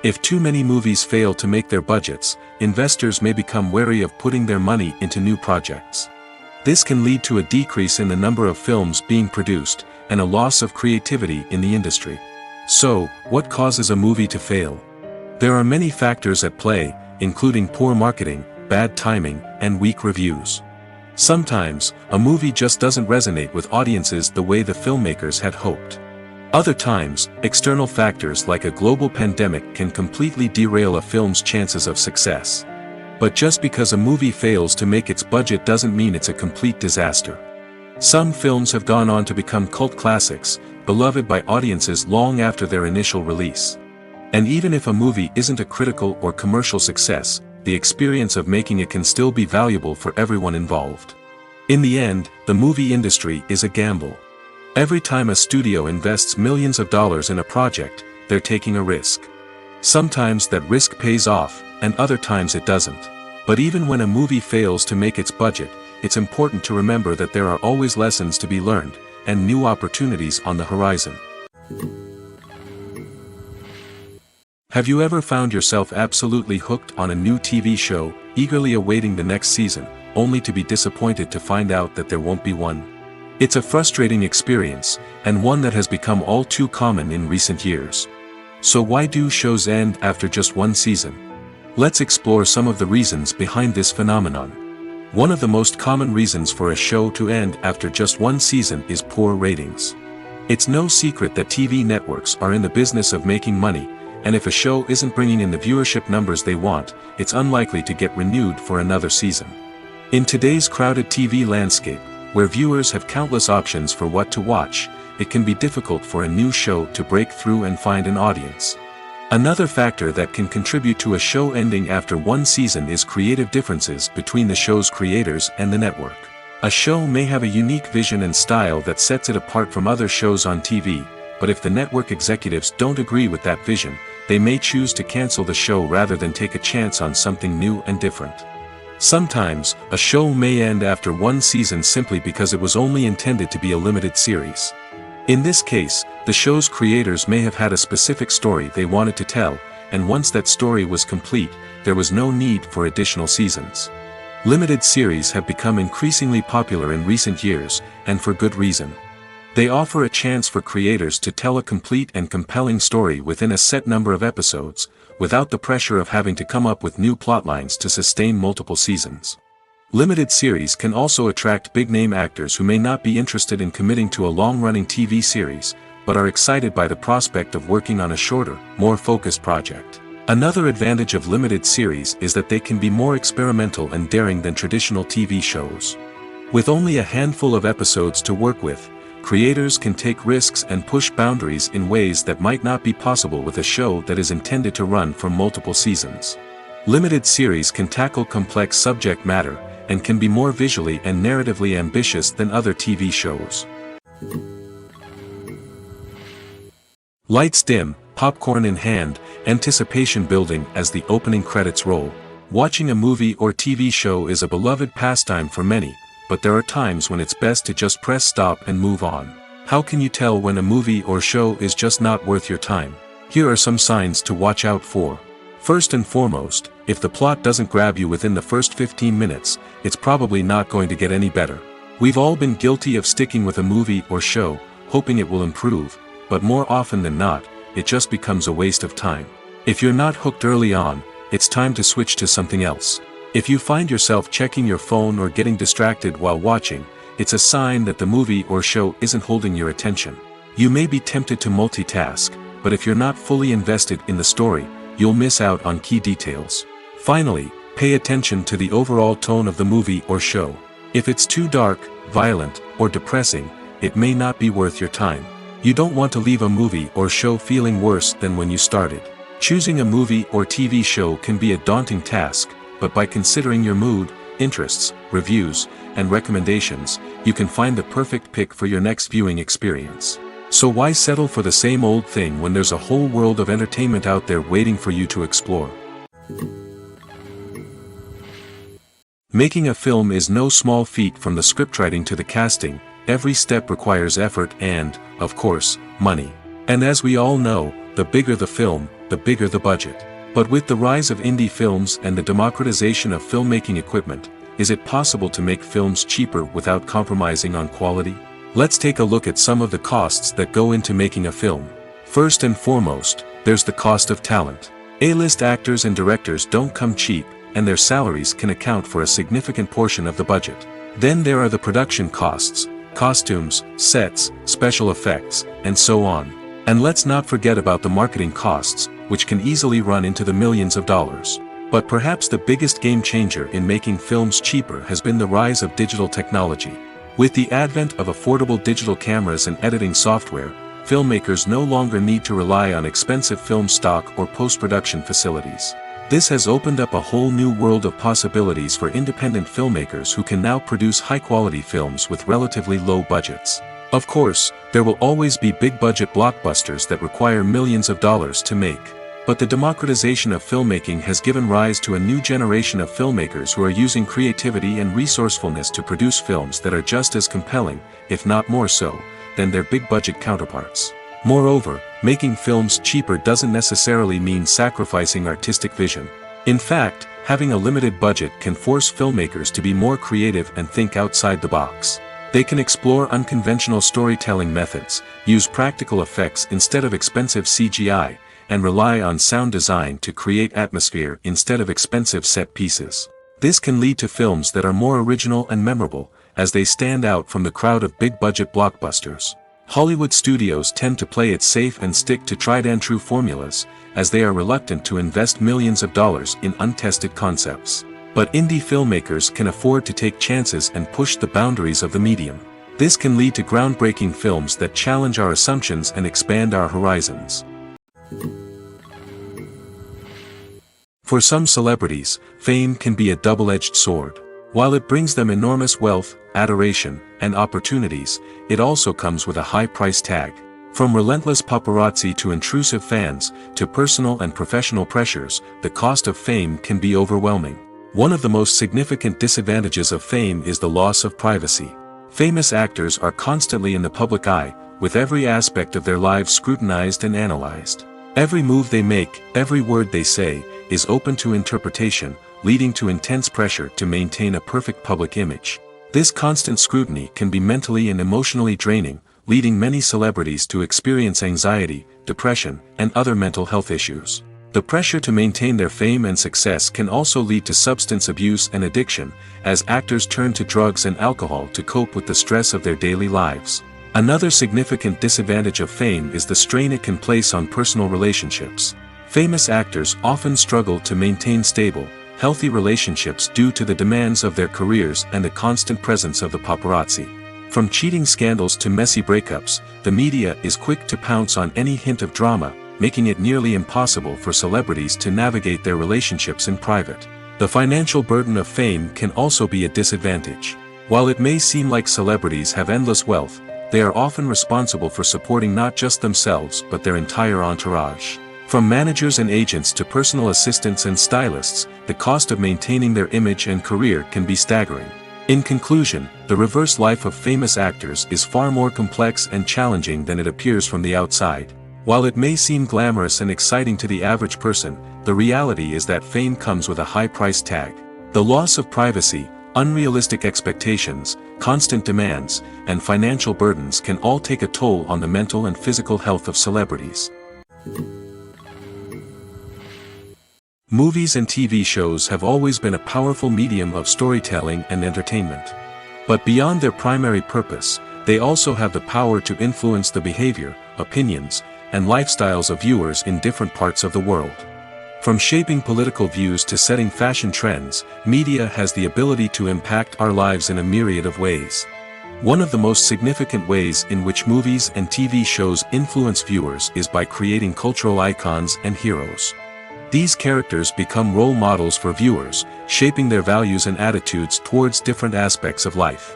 If too many movies fail to make their budgets, investors may become wary of putting their money into new projects. This can lead to a decrease in the number of films being produced, and a loss of creativity in the industry. So, what causes a movie to fail? There are many factors at play, including poor marketing, bad timing, and weak reviews. Sometimes, a movie just doesn't resonate with audiences the way the filmmakers had hoped. Other times, external factors like a global pandemic can completely derail a film's chances of success. But just because a movie fails to make its budget doesn't mean it's a complete disaster. Some films have gone on to become cult classics, beloved by audiences long after their initial release. And even if a movie isn't a critical or commercial success, the experience of making it can still be valuable for everyone involved. In the end, the movie industry is a gamble. Every time a studio invests millions of dollars in a project, they're taking a risk. Sometimes that risk pays off, and other times it doesn't. But even when a movie fails to make its budget, it's important to remember that there are always lessons to be learned, and new opportunities on the horizon. Have you ever found yourself absolutely hooked on a new TV show, eagerly awaiting the next season, only to be disappointed to find out that there won't be one? It's a frustrating experience, and one that has become all too common in recent years. So why do shows end after just one season? Let's explore some of the reasons behind this phenomenon. One of the most common reasons for a show to end after just one season is poor ratings. It's no secret that TV networks are in the business of making money, and if a show isn't bringing in the viewership numbers they want, it's unlikely to get renewed for another season. In today's crowded TV landscape, where viewers have countless options for what to watch, it can be difficult for a new show to break through and find an audience. Another factor that can contribute to a show ending after one season is creative differences between the show's creators and the network. A show may have a unique vision and style that sets it apart from other shows on TV, but if the network executives don't agree with that vision, they may choose to cancel the show rather than take a chance on something new and different. Sometimes, a show may end after one season simply because it was only intended to be a limited series. In this case, the show's creators may have had a specific story they wanted to tell, and once that story was complete, there was no need for additional seasons. Limited series have become increasingly popular in recent years, and for good reason. They offer a chance for creators to tell a complete and compelling story within a set number of episodes, without the pressure of having to come up with new plotlines to sustain multiple seasons. Limited series can also attract big-name actors who may not be interested in committing to a long-running TV series, but are excited by the prospect of working on a shorter, more focused project. Another advantage of limited series is that they can be more experimental and daring than traditional TV shows. With only a handful of episodes to work with, creators can take risks and push boundaries in ways that might not be possible with a show that is intended to run for multiple seasons. Limited series can tackle complex subject matter, and can be more visually and narratively ambitious than other TV shows. Lights dim, popcorn in hand, anticipation building as the opening credits roll. Watching a movie or TV show is a beloved pastime for many, but there are times when it's best to just press stop and move on. How can you tell when a movie or show is just not worth your time? Here are some signs to watch out for. First and foremost, if the plot doesn't grab you within the first 15 minutes, it's probably not going to get any better. We've all been guilty of sticking with a movie or show, hoping it will improve, but more often than not, it just becomes a waste of time. If you're not hooked early on, it's time to switch to something else. If you find yourself checking your phone or getting distracted while watching, it's a sign that the movie or show isn't holding your attention. You may be tempted to multitask, but if you're not fully invested in the story, you'll miss out on key details. Finally, pay attention to the overall tone of the movie or show. If it's too dark, violent, or depressing, it may not be worth your time. You don't want to leave a movie or show feeling worse than when you started. Choosing a movie or TV show can be a daunting task, but by considering your mood, interests, reviews, and recommendations, you can find the perfect pick for your next viewing experience. So why settle for the same old thing when there's a whole world of entertainment out there waiting for you to explore? Making a film is no small feat. From the scriptwriting to the casting, every step requires effort and, of course, money. And as we all know, the bigger the film, the bigger the budget. But with the rise of indie films and the democratization of filmmaking equipment, is it possible to make films cheaper without compromising on quality? Let's take a look at some of the costs that go into making a film. First and foremost, there's the cost of talent. A-list actors and directors don't come cheap, and their salaries can account for a significant portion of the budget. Then there are the production costs, costumes, sets, special effects, and so on. And let's not forget about the marketing costs, which can easily run into the millions of dollars. But perhaps the biggest game changer in making films cheaper has been the rise of digital technology. With the advent of affordable digital cameras and editing software, filmmakers no longer need to rely on expensive film stock or post-production facilities. This has opened up a whole new world of possibilities for independent filmmakers who can now produce high-quality films with relatively low budgets. Of course, there will always be big-budget blockbusters that require millions of dollars to make. But the democratization of filmmaking has given rise to a new generation of filmmakers who are using creativity and resourcefulness to produce films that are just as compelling, if not more so, than their big-budget counterparts. Moreover, making films cheaper doesn't necessarily mean sacrificing artistic vision. In fact, having a limited budget can force filmmakers to be more creative and think outside the box. They can explore unconventional storytelling methods, use practical effects instead of expensive CGI, and rely on sound design to create atmosphere instead of expensive set pieces. This can lead to films that are more original and memorable, as they stand out from the crowd of big-budget blockbusters. Hollywood studios tend to play it safe and stick to tried-and-true formulas, as they are reluctant to invest millions of dollars in untested concepts. But indie filmmakers can afford to take chances and push the boundaries of the medium. This can lead to groundbreaking films that challenge our assumptions and expand our horizons. For some celebrities, fame can be a double-edged sword. While it brings them enormous wealth, adoration, and opportunities, it also comes with a high price tag. From relentless paparazzi to intrusive fans, to personal and professional pressures, the cost of fame can be overwhelming. One of the most significant disadvantages of fame is the loss of privacy. Famous actors are constantly in the public eye, with every aspect of their lives scrutinized and analyzed. Every move they make, every word they say, is open to interpretation, leading to intense pressure to maintain a perfect public image. This constant scrutiny can be mentally and emotionally draining, leading many celebrities to experience anxiety, depression, and other mental health issues. The pressure to maintain their fame and success can also lead to substance abuse and addiction, as actors turn to drugs and alcohol to cope with the stress of their daily lives. Another significant disadvantage of fame is the strain it can place on personal relationships. Famous actors often struggle to maintain stable, healthy relationships due to the demands of their careers and the constant presence of the paparazzi. From cheating scandals to messy breakups, the media is quick to pounce on any hint of drama, making it nearly impossible for celebrities to navigate their relationships in private. The financial burden of fame can also be a disadvantage. While it may seem like celebrities have endless wealth, they are often responsible for supporting not just themselves but their entire entourage. From managers and agents to personal assistants and stylists, the cost of maintaining their image and career can be staggering. In conclusion, the reverse life of famous actors is far more complex and challenging than it appears from the outside. While it may seem glamorous and exciting to the average person, the reality is that fame comes with a high price tag. The loss of privacy, unrealistic expectations, constant demands, and financial burdens can all take a toll on the mental and physical health of celebrities. Movies and TV shows have always been a powerful medium of storytelling and entertainment. But beyond their primary purpose, they also have the power to influence the behavior, opinions, and lifestyles of viewers in different parts of the world. From shaping political views to setting fashion trends, media has the ability to impact our lives in a myriad of ways. One of the most significant ways in which movies and TV shows influence viewers is by creating cultural icons and heroes. These characters become role models for viewers, shaping their values and attitudes towards different aspects of life.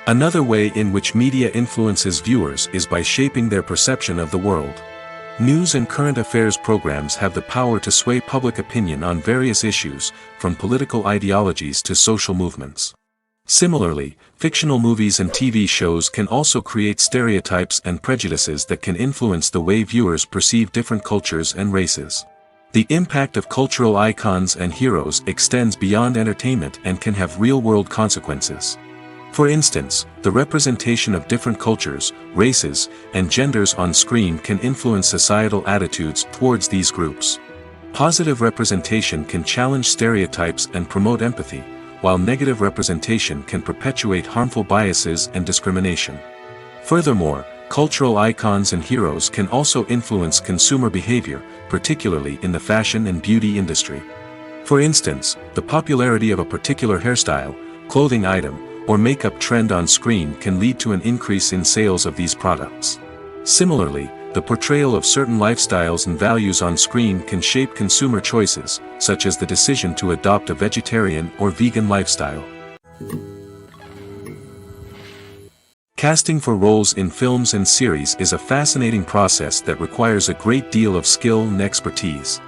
Another way in which media influences viewers is by shaping their perception of the world. News and current affairs programs have the power to sway public opinion on various issues, from political ideologies to social movements. Similarly, fictional movies and TV shows can also create stereotypes and prejudices that can influence the way viewers perceive different cultures and races. The impact of cultural icons and heroes extends beyond entertainment and can have real-world consequences. For instance, the representation of different cultures, races, and genders on screen can influence societal attitudes towards these groups. Positive representation can challenge stereotypes and promote empathy, while negative representation can perpetuate harmful biases and discrimination. Furthermore, cultural icons and heroes can also influence consumer behavior, particularly in the fashion and beauty industry. For instance, the popularity of a particular hairstyle, clothing item, or makeup trend on screen can lead to an increase in sales of these products. Similarly, the portrayal of certain lifestyles and values on screen can shape consumer choices, such as the decision to adopt a vegetarian or vegan lifestyle. Casting for roles in films and series is a fascinating process that requires a great deal of skill and expertise.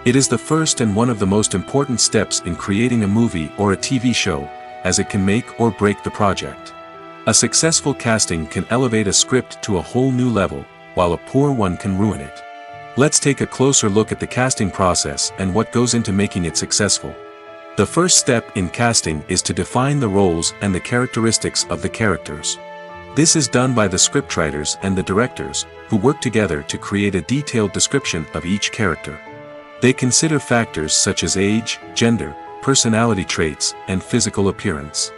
It is the first and one of the most important steps in creating a movie or a TV show, as it can make or break the project. A successful casting can elevate a script to a whole new level, while a poor one can ruin it. Let's take a closer look at the casting process and what goes into making it successful. The first step in casting is to define the roles and the characteristics of the characters. This is done by the scriptwriters and the directors, who work together to create a detailed description of each character. They consider factors such as age, gender, personality traits, and physical appearance.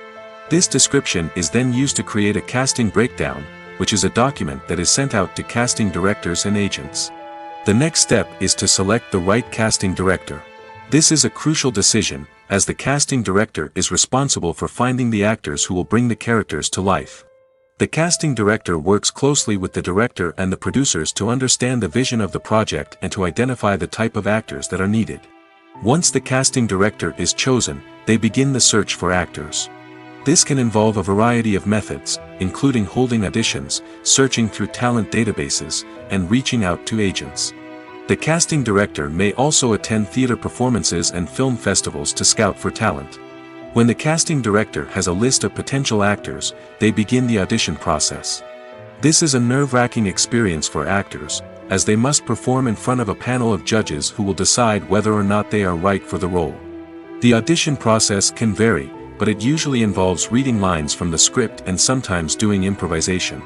This description is then used to create a casting breakdown, which is a document that is sent out to casting directors and agents. The next step is to select the right casting director. This is a crucial decision, as the casting director is responsible for finding the actors who will bring the characters to life. The casting director works closely with the director and the producers to understand the vision of the project and to identify the type of actors that are needed. Once the casting director is chosen, they begin the search for actors. This can involve a variety of methods, including holding auditions, searching through talent databases, and reaching out to agents. The casting director may also attend theater performances and film festivals to scout for talent. When the casting director has a list of potential actors, they begin the audition process. This is a nerve-wracking experience for actors, as they must perform in front of a panel of judges who will decide whether or not they are right for the role. The audition process can vary, but it usually involves reading lines from the script and sometimes doing improvisation.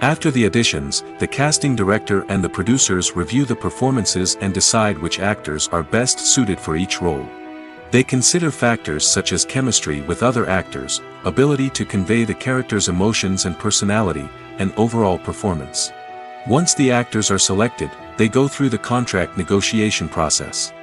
After the auditions, the casting director and the producers review the performances and decide which actors are best suited for each role. They consider factors such as chemistry with other actors, ability to convey the character's emotions and personality, and overall performance. Once the actors are selected, they go through the contract negotiation process.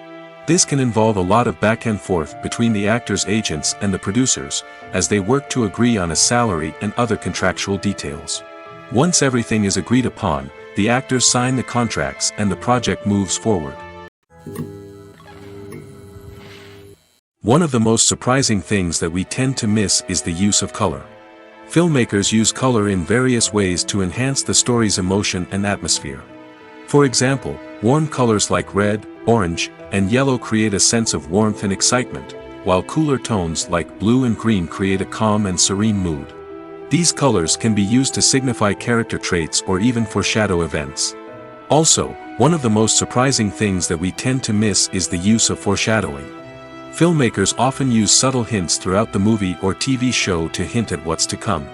This can involve a lot of back and forth between the actors' agents and the producers, as they work to agree on a salary and other contractual details. Once everything is agreed upon, the actors sign the contracts and the project moves forward. One of the most surprising things that we tend to miss is the use of color. Filmmakers use color in various ways to enhance the story's emotion and atmosphere. For example, warm colors like red, orange, and yellow create a sense of warmth and excitement, while cooler tones like blue and green create a calm and serene mood. These colors can be used to signify character traits or even foreshadow events. Also, one of the most surprising things that we tend to miss is the use of foreshadowing. Filmmakers often use subtle hints throughout the movie or TV show to hint at what's to come.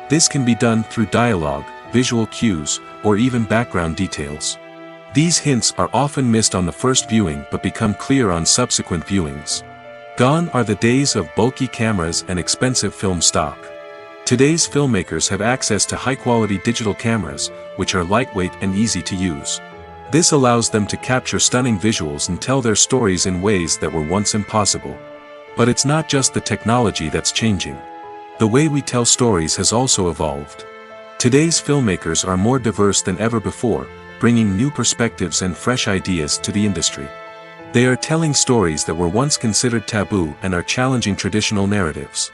This can be done through dialogue, visual cues, or even background details. These hints are often missed on the first viewing but become clear on subsequent viewings. Gone are the days of bulky cameras and expensive film stock. Today's filmmakers have access to high-quality digital cameras, which are lightweight and easy to use. This allows them to capture stunning visuals and tell their stories in ways that were once impossible. But it's not just the technology that's changing. The way we tell stories has also evolved. Today's filmmakers are more diverse than ever before, bringing new perspectives and fresh ideas to the industry. They are telling stories that were once considered taboo and are challenging traditional narratives.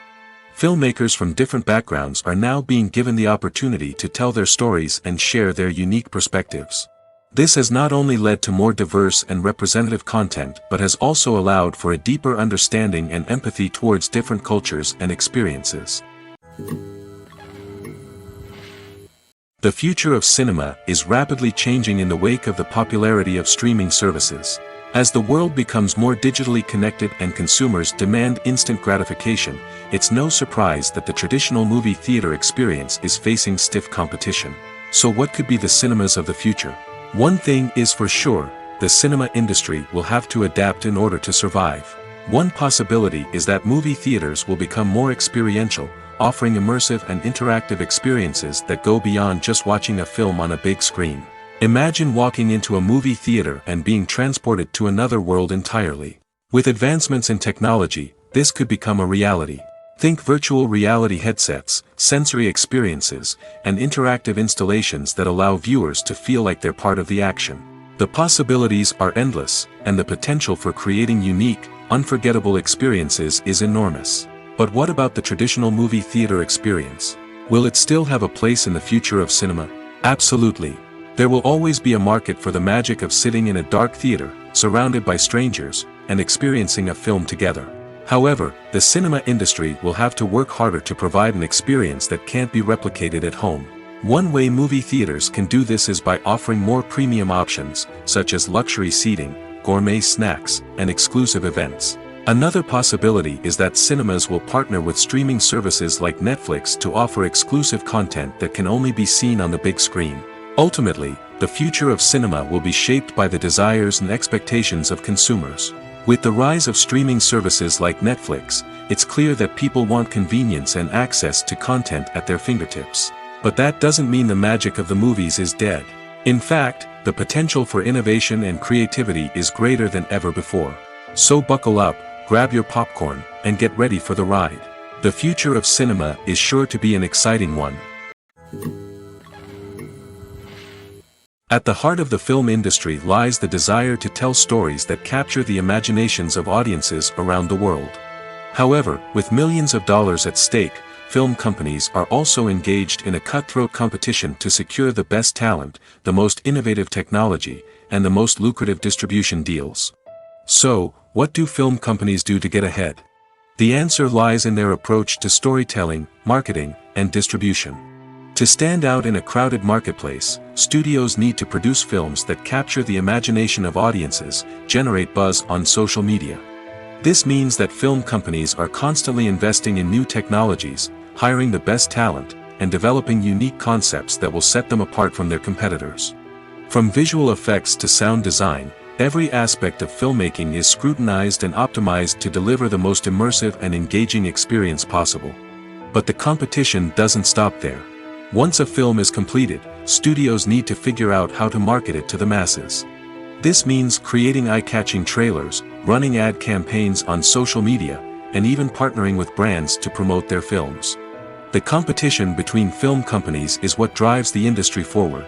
Filmmakers from different backgrounds are now being given the opportunity to tell their stories and share their unique perspectives. This has not only led to more diverse and representative content but has also allowed for a deeper understanding and empathy towards different cultures and experiences. The future of cinema is rapidly changing in the wake of the popularity of streaming services. As the world becomes more digitally connected and consumers demand instant gratification, it's no surprise that the traditional movie theater experience is facing stiff competition. So what could be the cinemas of the future? One thing is for sure, the cinema industry will have to adapt in order to survive. One possibility is that movie theaters will become more experiential, offering immersive and interactive experiences that go beyond just watching a film on a big screen. Imagine walking into a movie theater and being transported to another world entirely. With advancements in technology, this could become a reality. Think virtual reality headsets, sensory experiences, and interactive installations that allow viewers to feel like they're part of the action. The possibilities are endless, and the potential for creating unique, unforgettable experiences is enormous. But what about the traditional movie theater experience? Will it still have a place in the future of cinema? Absolutely. There will always be a market for the magic of sitting in a dark theater, surrounded by strangers, and experiencing a film together. However, the cinema industry will have to work harder to provide an experience that can't be replicated at home. One way movie theaters can do this is by offering more premium options, such as luxury seating, gourmet snacks, and exclusive events. Another possibility is that cinemas will partner with streaming services like Netflix to offer exclusive content that can only be seen on the big screen. Ultimately, the future of cinema will be shaped by the desires and expectations of consumers. With the rise of streaming services like Netflix, it's clear that people want convenience and access to content at their fingertips. But that doesn't mean the magic of the movies is dead. In fact, the potential for innovation and creativity is greater than ever before. So buckle up, grab your popcorn, and get ready for the ride. The future of cinema is sure to be an exciting one. At the heart of the film industry lies the desire to tell stories that capture the imaginations of audiences around the world. However, with millions of dollars at stake, film companies are also engaged in a cutthroat competition to secure the best talent, the most innovative technology, and the most lucrative distribution deals. So, what do film companies do to get ahead? The answer lies in their approach to storytelling, marketing, and distribution. To stand out in a crowded marketplace, studios need to produce films that capture the imagination of audiences, generate buzz on social media. This means that film companies are constantly investing in new technologies, hiring the best talent, and developing unique concepts that will set them apart from their competitors. From visual effects to sound design, every aspect of filmmaking is scrutinized and optimized to deliver the most immersive and engaging experience possible. But the competition doesn't stop there. Once a film is completed, studios need to figure out how to market it to the masses. This means creating eye-catching trailers, running ad campaigns on social media, and even partnering with brands to promote their films. The competition between film companies is what drives the industry forward.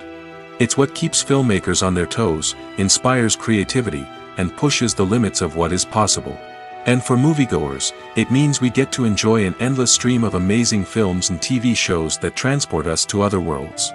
It's what keeps filmmakers on their toes, inspires creativity, and pushes the limits of what is possible. And for moviegoers, it means we get to enjoy an endless stream of amazing films and TV shows that transport us to other worlds.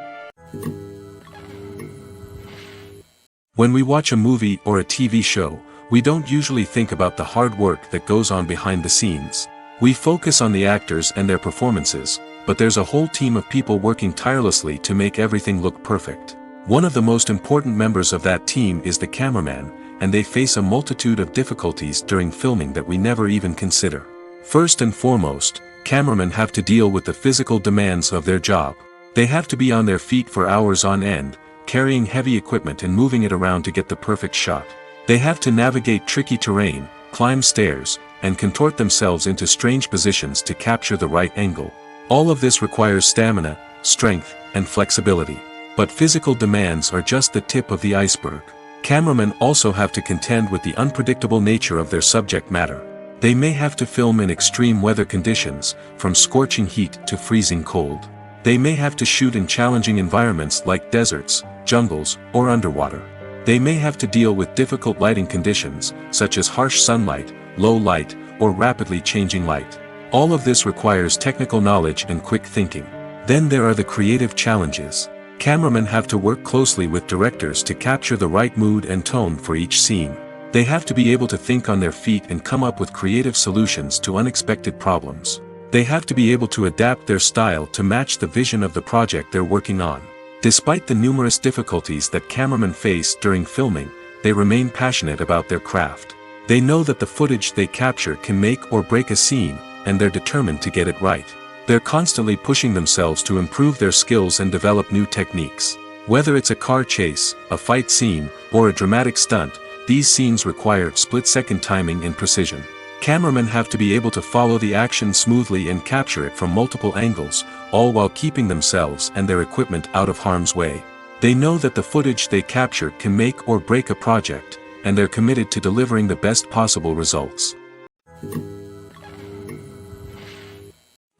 When we watch a movie or a TV show, we don't usually think about the hard work that goes on behind the scenes. We focus on the actors and their performances, but there's a whole team of people working tirelessly to make everything look perfect. One of the most important members of that team is the cameraman, and they face a multitude of difficulties during filming that we never even consider. First and foremost, cameramen have to deal with the physical demands of their job. They have to be on their feet for hours on end, carrying heavy equipment and moving it around to get the perfect shot. They have to navigate tricky terrain, climb stairs, and contort themselves into strange positions to capture the right angle. All of this requires stamina, strength, and flexibility. But physical demands are just the tip of the iceberg. Cameramen also have to contend with the unpredictable nature of their subject matter. They may have to film in extreme weather conditions, from scorching heat to freezing cold. They may have to shoot in challenging environments like deserts, jungles, or underwater. They may have to deal with difficult lighting conditions, such as harsh sunlight, low light, or rapidly changing light. All of this requires technical knowledge and quick thinking. Then there are the creative challenges. Cameramen have to work closely with directors to capture the right mood and tone for each scene. They have to be able to think on their feet and come up with creative solutions to unexpected problems. They have to be able to adapt their style to match the vision of the project they're working on. Despite the numerous difficulties that cameramen face during filming, they remain passionate about their craft. They know that the footage they capture can make or break a scene, and they're determined to get it right. They're constantly pushing themselves to improve their skills and develop new techniques. Whether it's a car chase, a fight scene, or a dramatic stunt, these scenes require split-second timing and precision. Cameramen have to be able to follow the action smoothly and capture it from multiple angles, all while keeping themselves and their equipment out of harm's way. They know that the footage they capture can make or break a project, and they're committed to delivering the best possible results.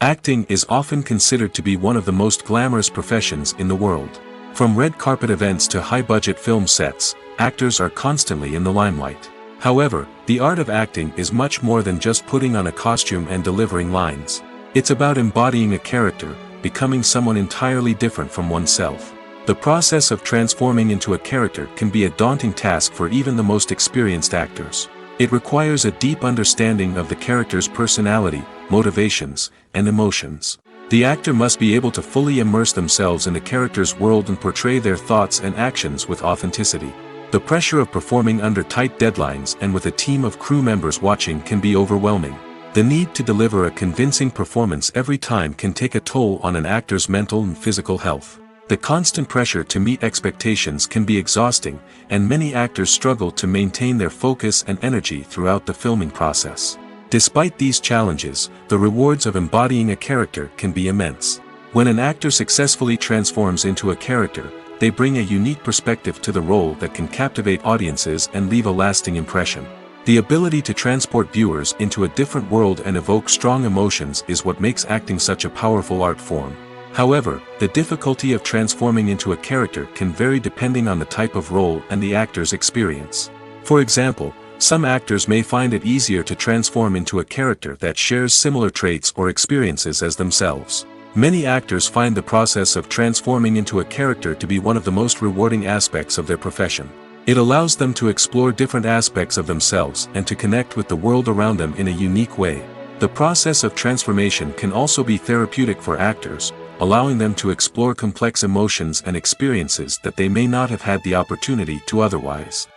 Acting is often considered to be one of the most glamorous professions in the world. From red carpet events to high-budget film sets, actors are constantly in the limelight. However, the art of acting is much more than just putting on a costume and delivering lines. It's about embodying a character, becoming someone entirely different from oneself. The process of transforming into a character can be a daunting task for even the most experienced actors. It requires a deep understanding of the character's personality, motivations, and emotions. The actor must be able to fully immerse themselves in the character's world and portray their thoughts and actions with authenticity. The pressure of performing under tight deadlines and with a team of crew members watching can be overwhelming. The need to deliver a convincing performance every time can take a toll on an actor's mental and physical health. The constant pressure to meet expectations can be exhausting, and many actors struggle to maintain their focus and energy throughout the filming process. Despite these challenges, the rewards of embodying a character can be immense. When an actor successfully transforms into a character, they bring a unique perspective to the role that can captivate audiences and leave a lasting impression. The ability to transport viewers into a different world and evoke strong emotions is what makes acting such a powerful art form. However, the difficulty of transforming into a character can vary depending on the type of role and the actor's experience. For example, some actors may find it easier to transform into a character that shares similar traits or experiences as themselves. Many actors find the process of transforming into a character to be one of the most rewarding aspects of their profession. It allows them to explore different aspects of themselves and to connect with the world around them in a unique way. The process of transformation can also be therapeutic for actors, allowing them to explore complex emotions and experiences that they may not have had the opportunity to otherwise.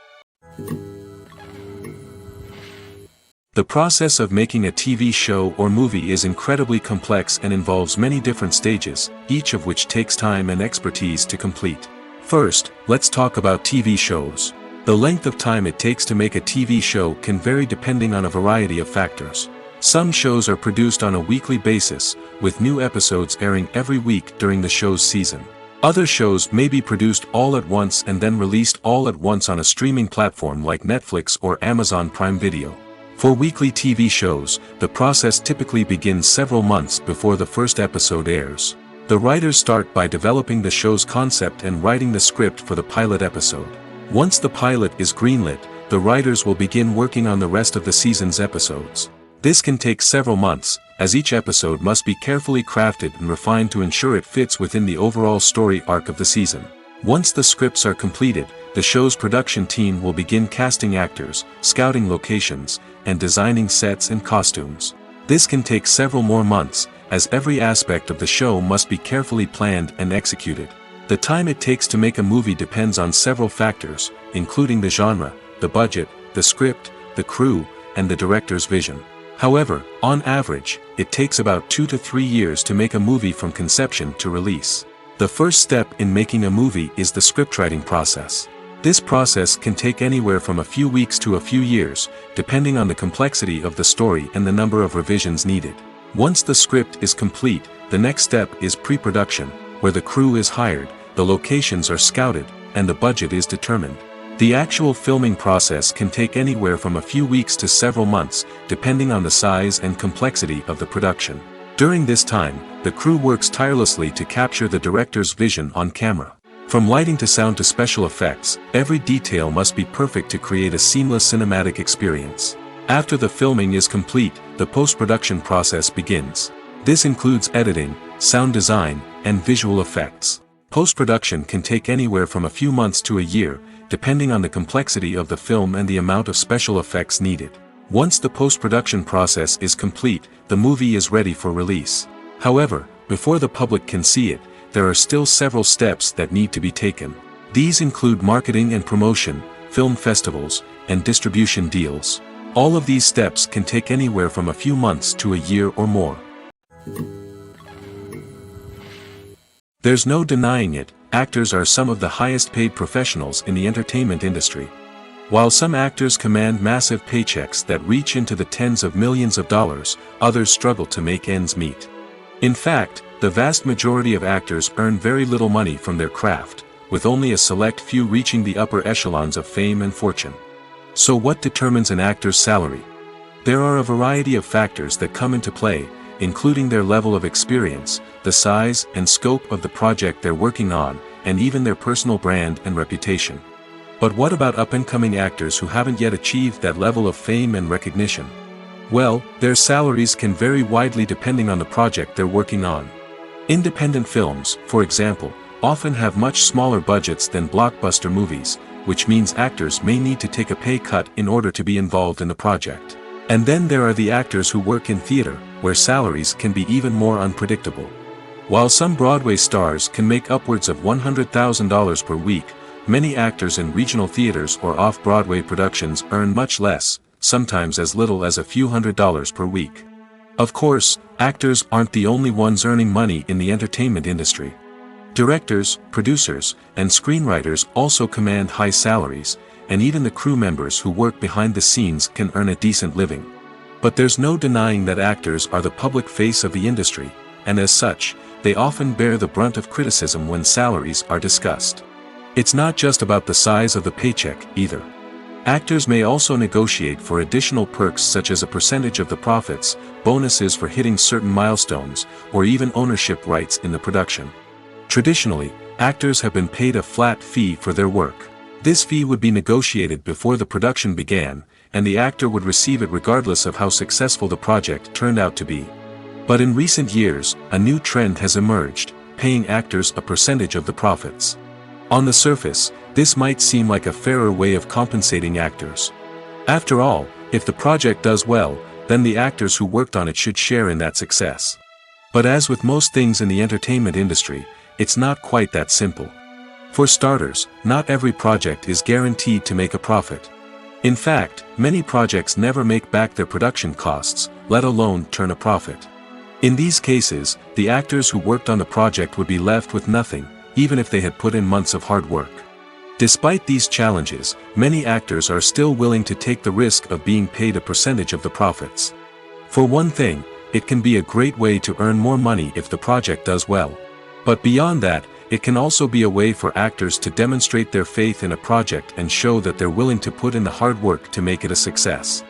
The process of making a TV show or movie is incredibly complex and involves many different stages, each of which takes time and expertise to complete. First, let's talk about TV shows. The length of time it takes to make a TV show can vary depending on a variety of factors. Some shows are produced on a weekly basis, with new episodes airing every week during the show's season. Other shows may be produced all at once and then released all at once on a streaming platform like Netflix or Amazon Prime Video. For weekly TV shows, the process typically begins several months before the first episode airs. The writers start by developing the show's concept and writing the script for the pilot episode. Once the pilot is greenlit, the writers will begin working on the rest of the season's episodes. This can take several months, as each episode must be carefully crafted and refined to ensure it fits within the overall story arc of the season. Once the scripts are completed, the show's production team will begin casting actors, scouting locations, and designing sets and costumes. This can take several more months, as every aspect of the show must be carefully planned and executed. The time it takes to make a movie depends on several factors, including the genre, the budget, the script, the crew, and the director's vision. However, on average, it takes about 2 to 3 years to make a movie from conception to release. The first step in making a movie is the scriptwriting process. This process can take anywhere from a few weeks to a few years, depending on the complexity of the story and the number of revisions needed. Once the script is complete, the next step is pre-production, where the crew is hired, the locations are scouted, and the budget is determined. The actual filming process can take anywhere from a few weeks to several months, depending on the size and complexity of the production. During this time, the crew works tirelessly to capture the director's vision on camera. From lighting to sound to special effects, every detail must be perfect to create a seamless cinematic experience. After the filming is complete, the post-production process begins. This includes editing, sound design, and visual effects. Post-production can take anywhere from a few months to a year, depending on the complexity of the film and the amount of special effects needed. Once the post-production process is complete, the movie is ready for release. However, before the public can see it, there are still several steps that need to be taken. These include marketing and promotion, film festivals, and distribution deals. All of these steps can take anywhere from a few months to a year or more. There's no denying it, actors are some of the highest paid professionals in the entertainment industry. While some actors command massive paychecks that reach into the tens of millions of dollars, others struggle to make ends meet. In fact, the vast majority of actors earn very little money from their craft, with only a select few reaching the upper echelons of fame and fortune. So what determines an actor's salary? There are a variety of factors that come into play, including their level of experience, the size and scope of the project they're working on, and even their personal brand and reputation. But what about up-and-coming actors who haven't yet achieved that level of fame and recognition? Well, their salaries can vary widely depending on the project they're working on. Independent films, for example, often have much smaller budgets than blockbuster movies, which means actors may need to take a pay cut in order to be involved in the project. And then there are the actors who work in theater, where salaries can be even more unpredictable. While some Broadway stars can make upwards of $100,000 per week, many actors in regional theaters or off-Broadway productions earn much less, sometimes as little as a few $100s per week. Of course, actors aren't the only ones earning money in the entertainment industry. Directors, producers, and screenwriters also command high salaries, and even the crew members who work behind the scenes can earn a decent living. But there's no denying that actors are the public face of the industry, and as such, they often bear the brunt of criticism when salaries are discussed. It's not just about the size of the paycheck, either. Actors may also negotiate for additional perks such as a percentage of the profits, bonuses for hitting certain milestones, or even ownership rights in the production. Traditionally, actors have been paid a flat fee for their work. This fee would be negotiated before the production began, and the actor would receive it regardless of how successful the project turned out to be. But in recent years, a new trend has emerged, paying actors a percentage of the profits. On the surface, this might seem like a fairer way of compensating actors. After all, if the project does well, then the actors who worked on it should share in that success. But as with most things in the entertainment industry, it's not quite that simple. For starters, not every project is guaranteed to make a profit. In fact, many projects never make back their production costs, let alone turn a profit. In these cases, the actors who worked on the project would be left with nothing, even if they had put in months of hard work. Despite these challenges, many actors are still willing to take the risk of being paid a percentage of the profits. For one thing, it can be a great way to earn more money if the project does well. But beyond that, it can also be a way for actors to demonstrate their faith in a project and show that they're willing to put in the hard work to make it a success.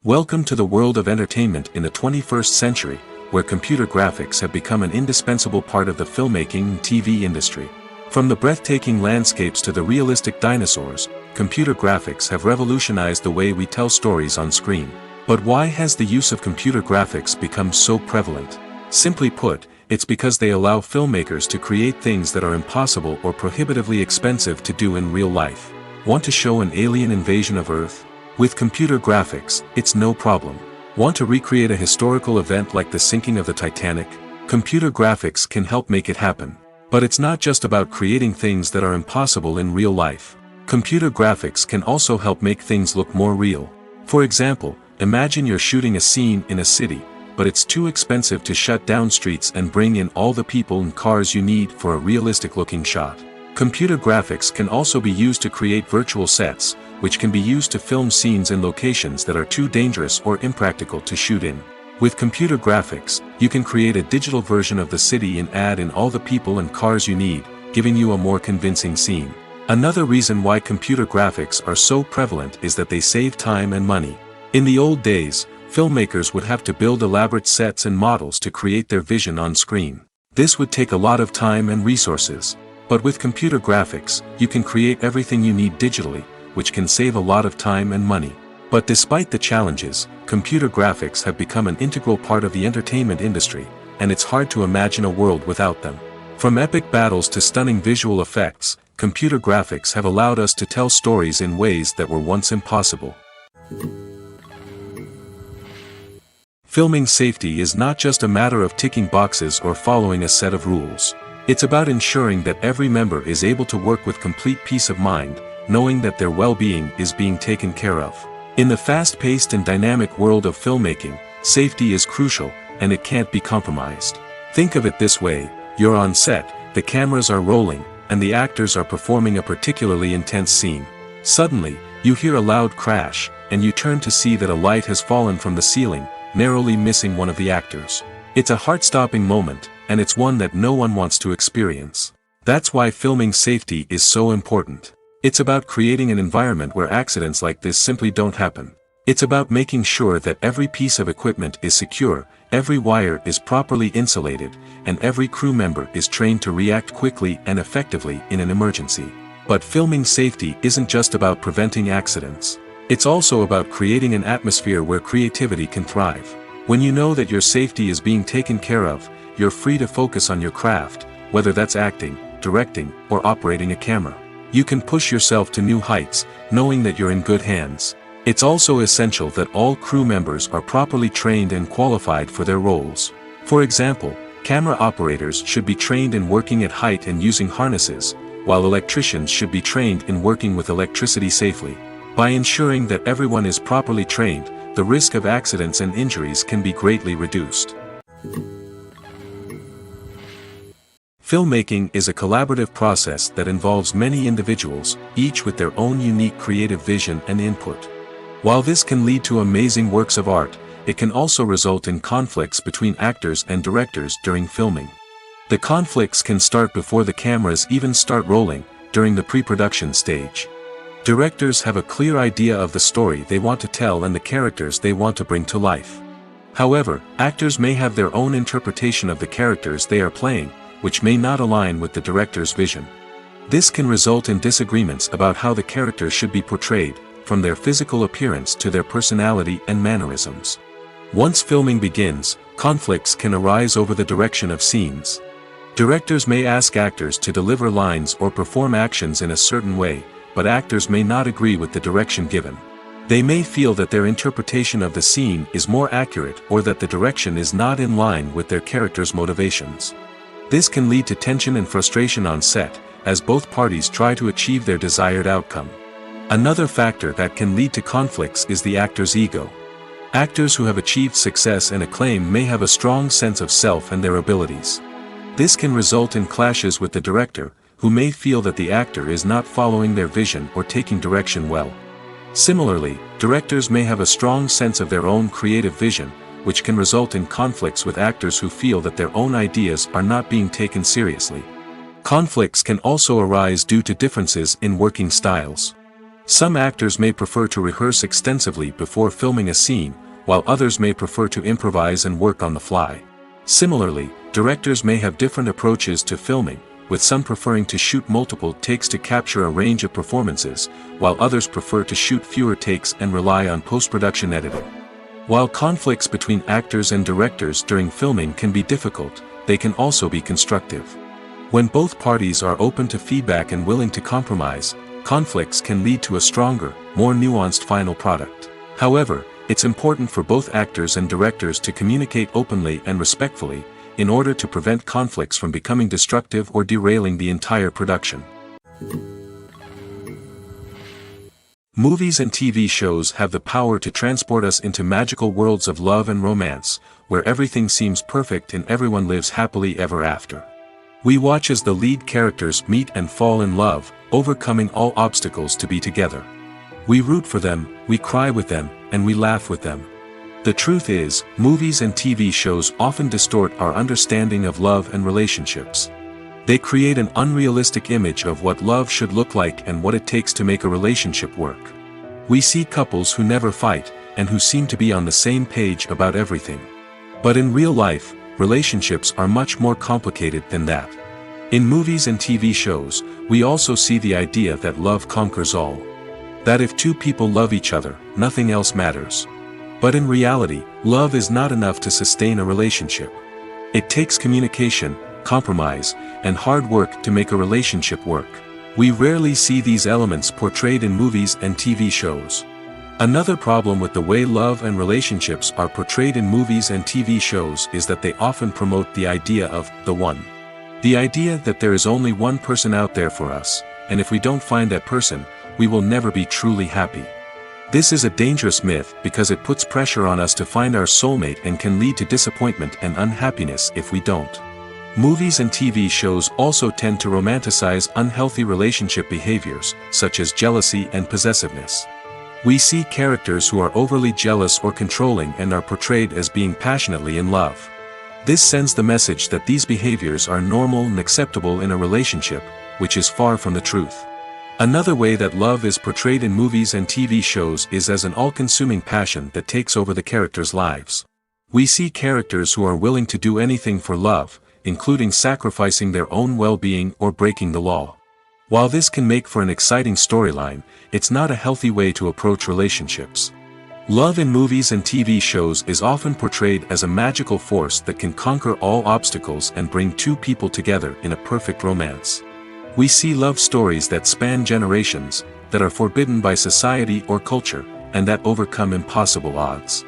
Welcome to the world of entertainment in the 21st century, where computer graphics have become an indispensable part of the filmmaking and TV industry. From the breathtaking landscapes to the realistic dinosaurs, computer graphics have revolutionized the way we tell stories on screen. But why has the use of computer graphics become so prevalent? Simply put, it's because they allow filmmakers to create things that are impossible or prohibitively expensive to do in real life. Want to show an alien invasion of Earth? With computer graphics, it's no problem. Want to recreate a historical event like the sinking of the Titanic? Computer graphics can help make it happen. But it's not just about creating things that are impossible in real life. Computer graphics can also help make things look more real. For example, imagine you're shooting a scene in a city, but it's too expensive to shut down streets and bring in all the people and cars you need for a realistic-looking shot. Computer graphics can also be used to create virtual sets, which can be used to film scenes in locations that are too dangerous or impractical to shoot in. With computer graphics, you can create a digital version of the city and add in all the people and cars you need, giving you a more convincing scene. Another reason why computer graphics are so prevalent is that they save time and money. In the old days, filmmakers would have to build elaborate sets and models to create their vision on screen. This would take a lot of time and resources. But with computer graphics, you can create everything you need digitally, which can save a lot of time and money. But despite the challenges, computer graphics have become an integral part of the entertainment industry, and it's hard to imagine a world without them. From epic battles to stunning visual effects, computer graphics have allowed us to tell stories in ways that were once impossible. Filming safety is not just a matter of ticking boxes or following a set of rules. It's about ensuring that every member is able to work with complete peace of mind, knowing that their well-being is being taken care of. In the fast-paced and dynamic world of filmmaking, safety is crucial, and it can't be compromised. Think of it this way: you're on set, the cameras are rolling, and the actors are performing a particularly intense scene. Suddenly, you hear a loud crash, and you turn to see that a light has fallen from the ceiling, narrowly missing one of the actors. It's a heart-stopping moment, and it's one that no one wants to experience. That's why filming safety is so important. It's about creating an environment where accidents like this simply don't happen. It's about making sure that every piece of equipment is secure, every wire is properly insulated, and every crew member is trained to react quickly and effectively in an emergency. But filming safety isn't just about preventing accidents. It's also about creating an atmosphere where creativity can thrive. When you know that your safety is being taken care of, you're free to focus on your craft, whether that's acting, directing, or operating a camera. You can push yourself to new heights, knowing that you're in good hands. It's also essential that all crew members are properly trained and qualified for their roles. For example, camera operators should be trained in working at height and using harnesses, while electricians should be trained in working with electricity safely. By ensuring that everyone is properly trained, the risk of accidents and injuries can be greatly reduced. Filmmaking is a collaborative process that involves many individuals, each with their own unique creative vision and input. While this can lead to amazing works of art, it can also result in conflicts between actors and directors during filming. The conflicts can start before the cameras even start rolling, during the pre-production stage. Directors have a clear idea of the story they want to tell and the characters they want to bring to life. However, actors may have their own interpretation of the characters they are playing, which may not align with the director's vision. This can result in disagreements about how the characters should be portrayed, from their physical appearance to their personality and mannerisms. Once filming begins, conflicts can arise over the direction of scenes. Directors may ask actors to deliver lines or perform actions in a certain way, but actors may not agree with the direction given. They may feel that their interpretation of the scene is more accurate or that the direction is not in line with their character's motivations. This can lead to tension and frustration on set, as both parties try to achieve their desired outcome. Another factor that can lead to conflicts is the actor's ego. Actors who have achieved success and acclaim may have a strong sense of self and their abilities. This can result in clashes with the director, who may feel that the actor is not following their vision or taking direction well. Similarly, directors may have a strong sense of their own creative vision, which can result in conflicts with actors who feel that their own ideas are not being taken seriously. Conflicts can also arise due to differences in working styles. Some actors may prefer to rehearse extensively before filming a scene, while others may prefer to improvise and work on the fly. Similarly, directors may have different approaches to filming, with some preferring to shoot multiple takes to capture a range of performances, while others prefer to shoot fewer takes and rely on post-production editing. While conflicts between actors and directors during filming can be difficult, they can also be constructive. When both parties are open to feedback and willing to compromise, conflicts can lead to a stronger, more nuanced final product. However, it's important for both actors and directors to communicate openly and respectfully, in order to prevent conflicts from becoming destructive or derailing the entire production. Movies and TV shows have the power to transport us into magical worlds of love and romance, where everything seems perfect and everyone lives happily ever after. We watch as the lead characters meet and fall in love, overcoming all obstacles to be together. We root for them, we cry with them, and we laugh with them. The truth is, movies and TV shows often distort our understanding of love and relationships. They create an unrealistic image of what love should look like and what it takes to make a relationship work. We see couples who never fight, and who seem to be on the same page about everything. But in real life, relationships are much more complicated than that. In movies and TV shows, we also see the idea that love conquers all. That if two people love each other, nothing else matters. But in reality, love is not enough to sustain a relationship. It takes communication, compromise, and hard work to make a relationship work. We rarely see these elements portrayed in movies and TV shows. Another problem with the way love and relationships are portrayed in movies and TV shows is that they often promote the idea of the one. The idea that there is only one person out there for us, and if we don't find that person, we will never be truly happy. This is a dangerous myth because it puts pressure on us to find our soulmate and can lead to disappointment and unhappiness if we don't. Movies and TV shows also tend to romanticize unhealthy relationship behaviors, such as jealousy and possessiveness. We see characters who are overly jealous or controlling and are portrayed as being passionately in love. This sends the message that these behaviors are normal and acceptable in a relationship, which is far from the truth. Another way that love is portrayed in movies and TV shows is as an all-consuming passion that takes over the characters' lives. We see characters who are willing to do anything for love, including sacrificing their own well-being or breaking the law. While this can make for an exciting storyline, it's not a healthy way to approach relationships. Love in movies and TV shows is often portrayed as a magical force that can conquer all obstacles and bring two people together in a perfect romance. We see love stories that span generations, that are forbidden by society or culture, and that overcome impossible odds.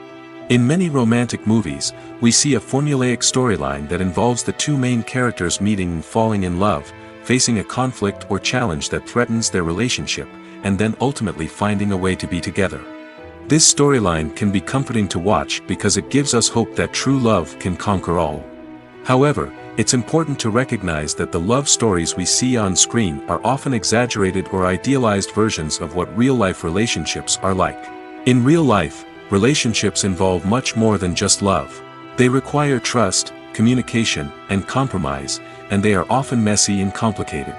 In many romantic movies, we see a formulaic storyline that involves the two main characters meeting and falling in love, facing a conflict or challenge that threatens their relationship, and then ultimately finding a way to be together. This storyline can be comforting to watch because it gives us hope that true love can conquer all. However, it's important to recognize that the love stories we see on screen are often exaggerated or idealized versions of what real-life relationships are like. In real life, relationships involve much more than just love. They require trust, communication, and compromise, and they are often messy and complicated.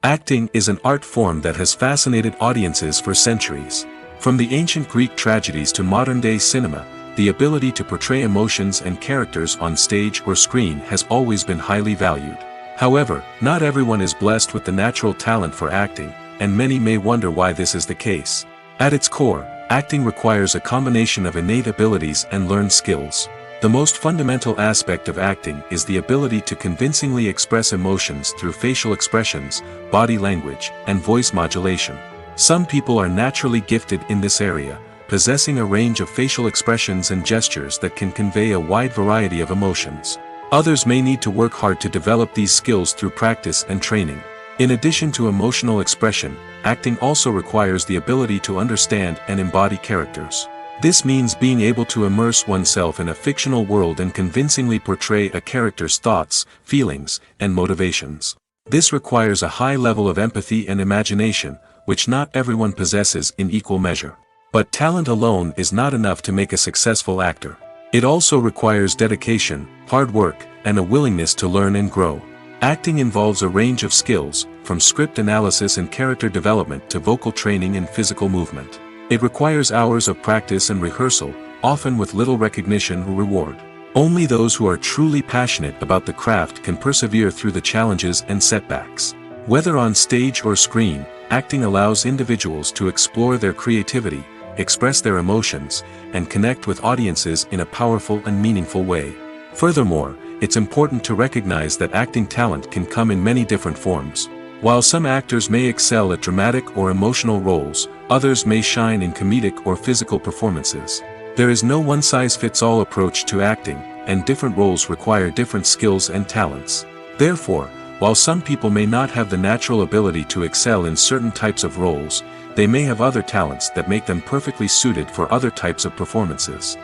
Acting is an art form that has fascinated audiences for centuries. From the ancient Greek tragedies to modern-day cinema, the ability to portray emotions and characters on stage or screen has always been highly valued. However, not everyone is blessed with the natural talent for acting, and many may wonder why this is the case. At its core, acting requires a combination of innate abilities and learned skills. The most fundamental aspect of acting is the ability to convincingly express emotions through facial expressions, body language, and voice modulation. Some people are naturally gifted in this area, possessing a range of facial expressions and gestures that can convey a wide variety of emotions. Others may need to work hard to develop these skills through practice and training. In addition to emotional expression, acting also requires the ability to understand and embody characters. This means being able to immerse oneself in a fictional world and convincingly portray a character's thoughts, feelings, and motivations. This requires a high level of empathy and imagination, which not everyone possesses in equal measure. But talent alone is not enough to make a successful actor. It also requires dedication, hard work, and a willingness to learn and grow. Acting involves a range of skills, from script analysis and character development to vocal training and physical movement. It requires hours of practice and rehearsal, often with little recognition or reward. Only those who are truly passionate about the craft can persevere through the challenges and setbacks. Whether on stage or screen, acting allows individuals to explore their creativity, express their emotions, and connect with audiences in a powerful and meaningful way. Furthermore, it's important to recognize that acting talent can come in many different forms. While some actors may excel at dramatic or emotional roles, others may shine in comedic or physical performances. There is no one-size-fits-all approach to acting, and different roles require different skills and talents. Therefore, while some people may not have the natural ability to excel in certain types of roles, they may have other talents that make them perfectly suited for other types of performances.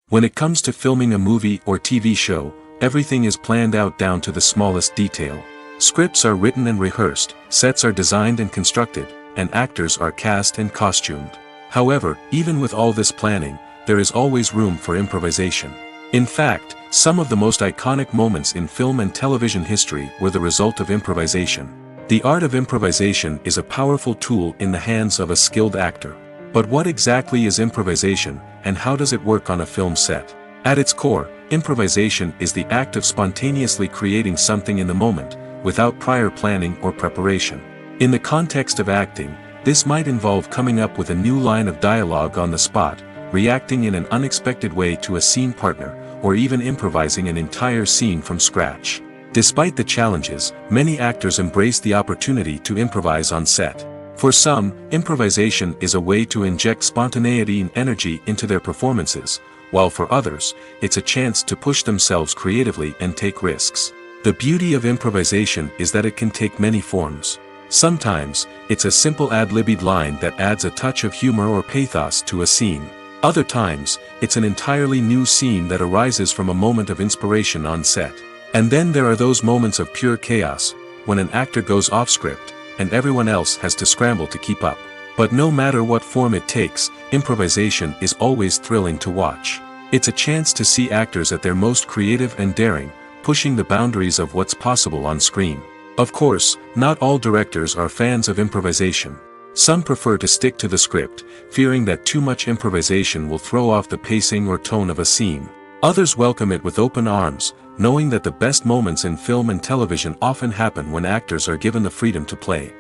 When it comes to filming a movie or TV show, everything is planned out down to the smallest detail. Scripts are written and rehearsed, sets are designed and constructed, and actors are cast and costumed. However, even with all this planning, there is always room for improvisation. In fact, some of the most iconic moments in film and television history were the result of improvisation. The art of improvisation is a powerful tool in the hands of a skilled actor. But what exactly is improvisation, and how does it work on a film set? At its core, improvisation is the act of spontaneously creating something in the moment, without prior planning or preparation. In the context of acting, this might involve coming up with a new line of dialogue on the spot, reacting in an unexpected way to a scene partner, or even improvising an entire scene from scratch. Despite the challenges, many actors embrace the opportunity to improvise on set. For some, improvisation is a way to inject spontaneity and energy into their performances, while for others, it's a chance to push themselves creatively and take risks. The beauty of improvisation is that it can take many forms. Sometimes, it's a simple ad-libbed line that adds a touch of humor or pathos to a scene. Other times, it's an entirely new scene that arises from a moment of inspiration on set. And then there are those moments of pure chaos, when an actor goes off script, and everyone else has to scramble to keep up. But no matter what form it takes, improvisation is always thrilling to watch. It's a chance to see actors at their most creative and daring, pushing the boundaries of what's possible on screen. Of course, not all directors are fans of improvisation. Some prefer to stick to the script, fearing that too much improvisation will throw off the pacing or tone of a scene. Others welcome it with open arms, knowing that the best moments in film and television often happen when actors are given the freedom to play.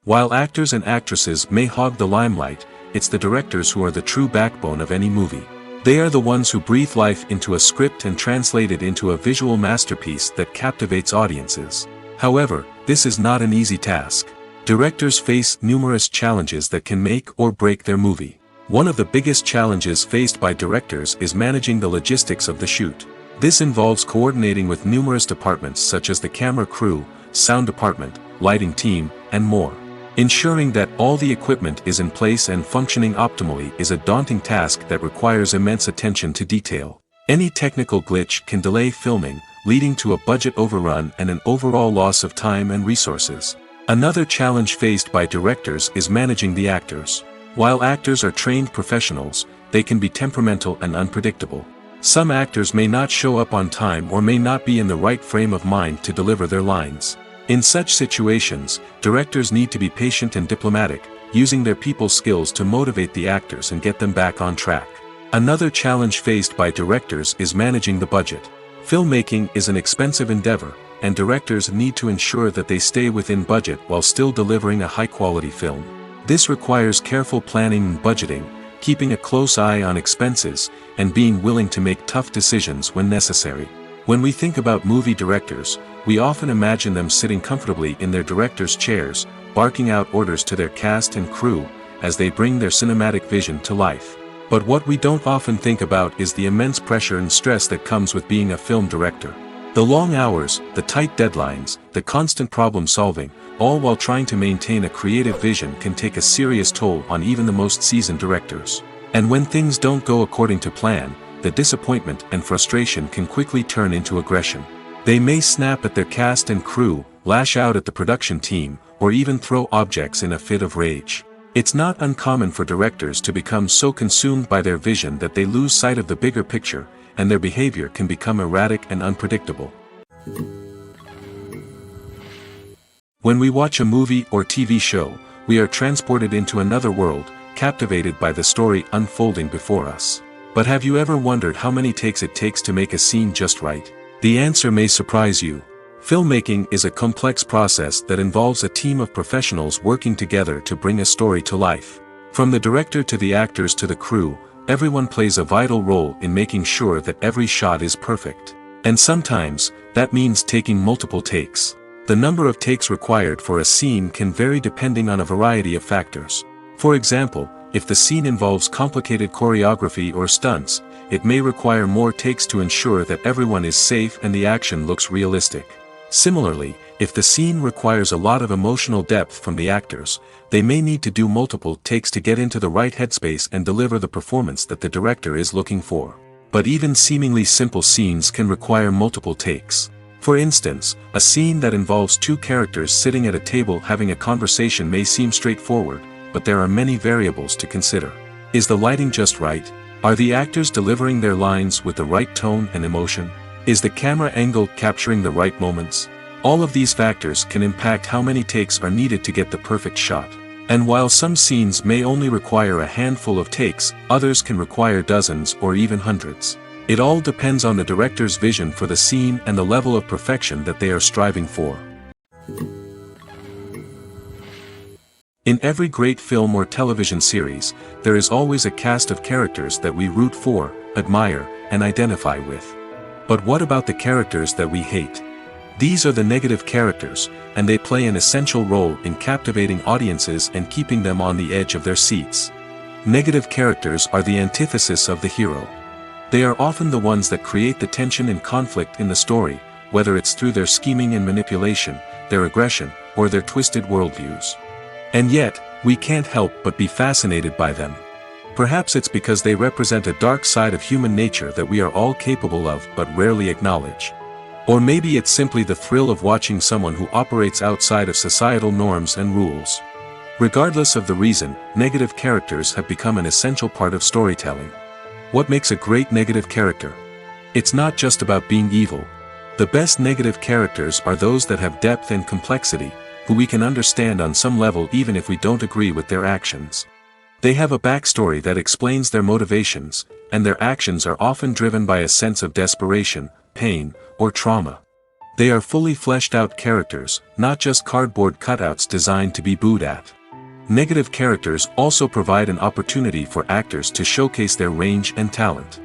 While actors and actresses may hog the limelight, it's the directors who are the true backbone of any movie. They are the ones who breathe life into a script and translate it into a visual masterpiece that captivates audiences. However, this is not an easy task. Directors face numerous challenges that can make or break their movie. One of the biggest challenges faced by directors is managing the logistics of the shoot. This involves coordinating with numerous departments such as the camera crew, sound department, lighting team, and more. Ensuring that all the equipment is in place and functioning optimally is a daunting task that requires immense attention to detail. Any technical glitch can delay filming, leading to a budget overrun and an overall loss of time and resources. Another challenge faced by directors is managing the actors. While actors are trained professionals, they can be temperamental and unpredictable. Some actors may not show up on time or may not be in the right frame of mind to deliver their lines. In such situations, directors need to be patient and diplomatic, using their people skills to motivate the actors and get them back on track. Another challenge faced by directors is managing the budget. Filmmaking is an expensive endeavor, and directors need to ensure that they stay within budget while still delivering a high-quality film. This requires careful planning and budgeting, keeping a close eye on expenses, and being willing to make tough decisions when necessary. When we think about movie directors, we often imagine them sitting comfortably in their director's chairs, barking out orders to their cast and crew, as they bring their cinematic vision to life. But what we don't often think about is the immense pressure and stress that comes with being a film director. The long hours, the tight deadlines, the constant problem solving, all while trying to maintain a creative vision can take a serious toll on even the most seasoned directors. And when things don't go according to plan, the disappointment and frustration can quickly turn into aggression. They may snap at their cast and crew, lash out at the production team, or even throw objects in a fit of rage. It's not uncommon for directors to become so consumed by their vision that they lose sight of the bigger picture, and their behavior can become erratic and unpredictable. When we watch a movie or TV show, we are transported into another world, captivated by the story unfolding before us. But have you ever wondered how many takes it takes to make a scene just right? The answer may surprise you. Filmmaking is a complex process that involves a team of professionals working together to bring a story to life. From the director to the actors to the crew, everyone plays a vital role in making sure that every shot is perfect. And sometimes, that means taking multiple takes. The number of takes required for a scene can vary depending on a variety of factors. For example, if the scene involves complicated choreography or stunts, it may require more takes to ensure that everyone is safe and the action looks realistic. Similarly, if the scene requires a lot of emotional depth from the actors, they may need to do multiple takes to get into the right headspace and deliver the performance that the director is looking for. But even seemingly simple scenes can require multiple takes. For instance, a scene that involves two characters sitting at a table having a conversation may seem straightforward, but there are many variables to consider. Is the lighting just right? Are the actors delivering their lines with the right tone and emotion? Is the camera angle capturing the right moments? All of these factors can impact how many takes are needed to get the perfect shot. And while some scenes may only require a handful of takes, others can require dozens or even hundreds. It all depends on the director's vision for the scene and the level of perfection that they are striving for. In every great film or television series, there is always a cast of characters that we root for, admire, and identify with. But what about the characters that we hate? These are the negative characters, and they play an essential role in captivating audiences and keeping them on the edge of their seats. Negative characters are the antithesis of the hero. They are often the ones that create the tension and conflict in the story, whether it's through their scheming and manipulation, their aggression, or their twisted worldviews. And yet, we can't help but be fascinated by them. Perhaps it's because they represent a dark side of human nature that we are all capable of but rarely acknowledge. Or maybe it's simply the thrill of watching someone who operates outside of societal norms and rules. Regardless of the reason, negative characters have become an essential part of storytelling. What makes a great negative character? It's not just about being evil. The best negative characters are those that have depth and complexity, who we can understand on some level even if we don't agree with their actions. They have a backstory that explains their motivations, and their actions are often driven by a sense of desperation, pain, or trauma. They are fully fleshed out characters, not just cardboard cutouts designed to be booed at. Negative characters also provide an opportunity for actors to showcase their range and talent.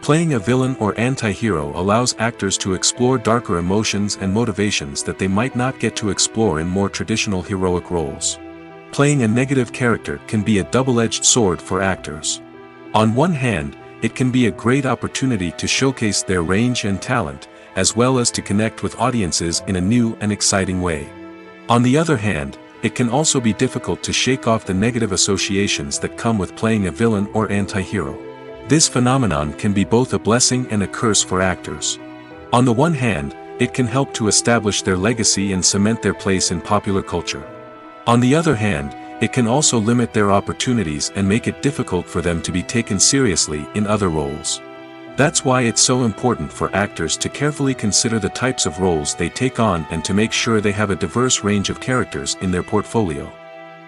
Playing a villain or anti-hero allows actors to explore darker emotions and motivations that they might not get to explore in more traditional heroic roles. Playing a negative character can be a double-edged sword for actors. On one hand, it can be a great opportunity to showcase their range and talent, as well as to connect with audiences in a new and exciting way. On the other hand, it can also be difficult to shake off the negative associations that come with playing a villain or anti-hero. This phenomenon can be both a blessing and a curse for actors. On the one hand, it can help to establish their legacy and cement their place in popular culture. On the other hand, it can also limit their opportunities and make it difficult for them to be taken seriously in other roles. That's why it's so important for actors to carefully consider the types of roles they take on and to make sure they have a diverse range of characters in their portfolio.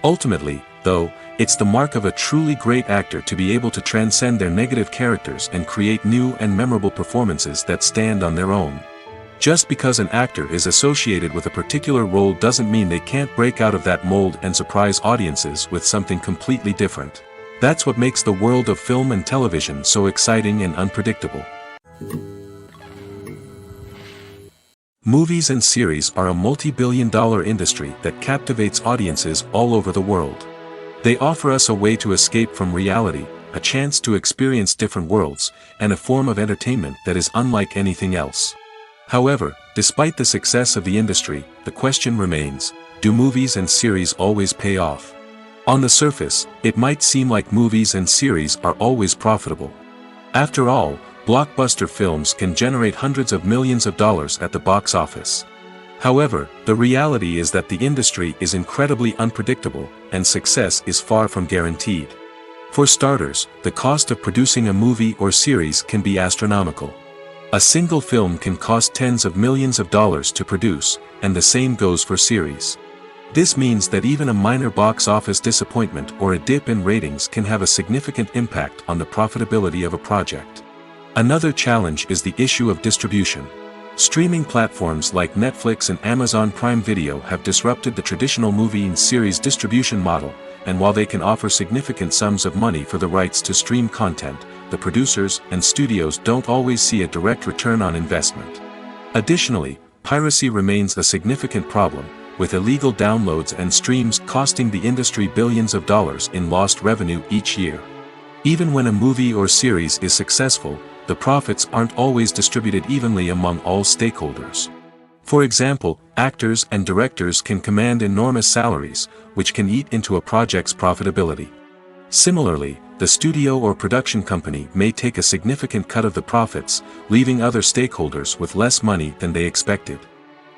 Ultimately, though, it's the mark of a truly great actor to be able to transcend their negative characters and create new and memorable performances that stand on their own. Just because an actor is associated with a particular role doesn't mean they can't break out of that mold and surprise audiences with something completely different. That's what makes the world of film and television so exciting and unpredictable. Movies and series are a multi-billion-dollar industry that captivates audiences all over the world. They offer us a way to escape from reality, a chance to experience different worlds, and a form of entertainment that is unlike anything else. However, despite the success of the industry, the question remains, do movies and series always pay off? On the surface, it might seem like movies and series are always profitable. After all, blockbuster films can generate hundreds of millions of dollars at the box office. However, the reality is that the industry is incredibly unpredictable, and success is far from guaranteed. For starters, the cost of producing a movie or series can be astronomical. A single film can cost tens of millions of dollars to produce, and the same goes for series. This means that even a minor box office disappointment or a dip in ratings can have a significant impact on the profitability of a project. Another challenge is the issue of distribution. Streaming platforms like Netflix and Amazon Prime Video have disrupted the traditional movie and series distribution model, and while they can offer significant sums of money for the rights to stream content, the producers and studios don't always see a direct return on investment. Additionally, piracy remains a significant problem, with illegal downloads and streams costing the industry billions of dollars in lost revenue each year. Even when a movie or series is successful, the profits aren't always distributed evenly among all stakeholders. For example, actors and directors can command enormous salaries, which can eat into a project's profitability. Similarly, the studio or production company may take a significant cut of the profits, leaving other stakeholders with less money than they expected.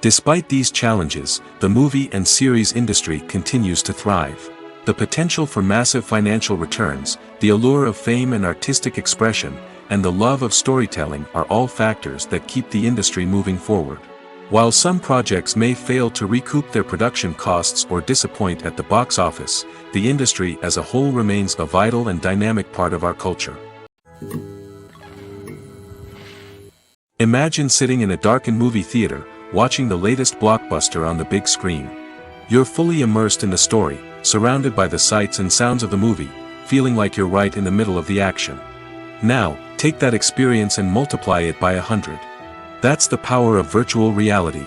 Despite these challenges, the movie and series industry continues to thrive. The potential for massive financial returns, the allure of fame and artistic expression, and the love of storytelling are all factors that keep the industry moving forward. While some projects may fail to recoup their production costs or disappoint at the box office, the industry as a whole remains a vital and dynamic part of our culture. Imagine sitting in a darkened movie theater, watching the latest blockbuster on the big screen. You're fully immersed in the story, surrounded by the sights and sounds of the movie, feeling like you're right in the middle of the action. Now, take that experience and multiply it by 100. That's the power of virtual reality.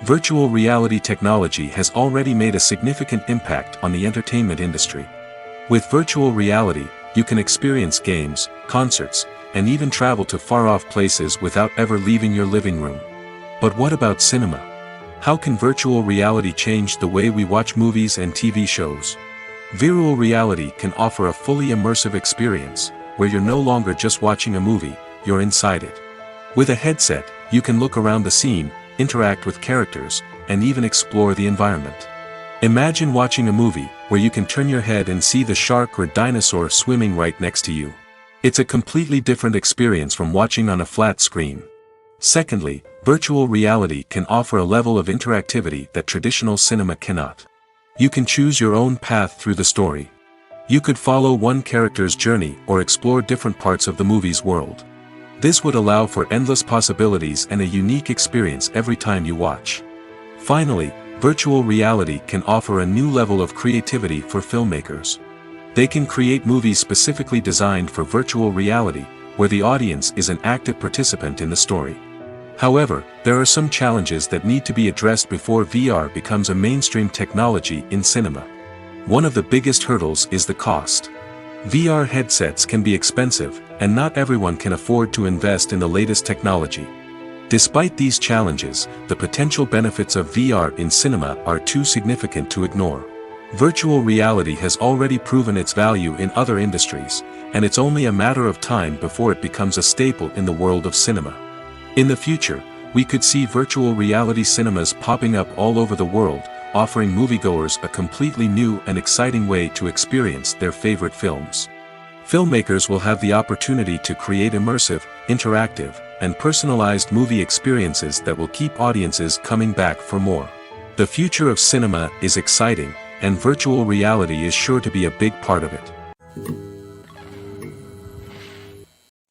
Virtual reality technology has already made a significant impact on the entertainment industry. With virtual reality, you can experience games, concerts, and even travel to far-off places without ever leaving your living room. But what about cinema? How can virtual reality change the way we watch movies and TV shows? Virtual reality can offer a fully immersive experience, where you're no longer just watching a movie, you're inside it. With a headset, you can look around the scene, interact with characters, and even explore the environment. Imagine watching a movie, where you can turn your head and see the shark or dinosaur swimming right next to you. It's a completely different experience from watching on a flat screen. Secondly, virtual reality can offer a level of interactivity that traditional cinema cannot. You can choose your own path through the story. You could follow one character's journey or explore different parts of the movie's world. This would allow for endless possibilities and a unique experience every time you watch. Finally, virtual reality can offer a new level of creativity for filmmakers. They can create movies specifically designed for virtual reality, where the audience is an active participant in the story. However, there are some challenges that need to be addressed before VR becomes a mainstream technology in cinema. One of the biggest hurdles is the cost. VR headsets can be expensive, and not everyone can afford to invest in the latest technology. Despite these challenges, the potential benefits of VR in cinema are too significant to ignore. Virtual reality has already proven its value in other industries, and it's only a matter of time before it becomes a staple in the world of cinema. In the future, we could see virtual reality cinemas popping up all over the world, offering moviegoers a completely new and exciting way to experience their favorite films. Filmmakers will have the opportunity to create immersive, interactive, and personalized movie experiences that will keep audiences coming back for more. The future of cinema is exciting, and virtual reality is sure to be a big part of it.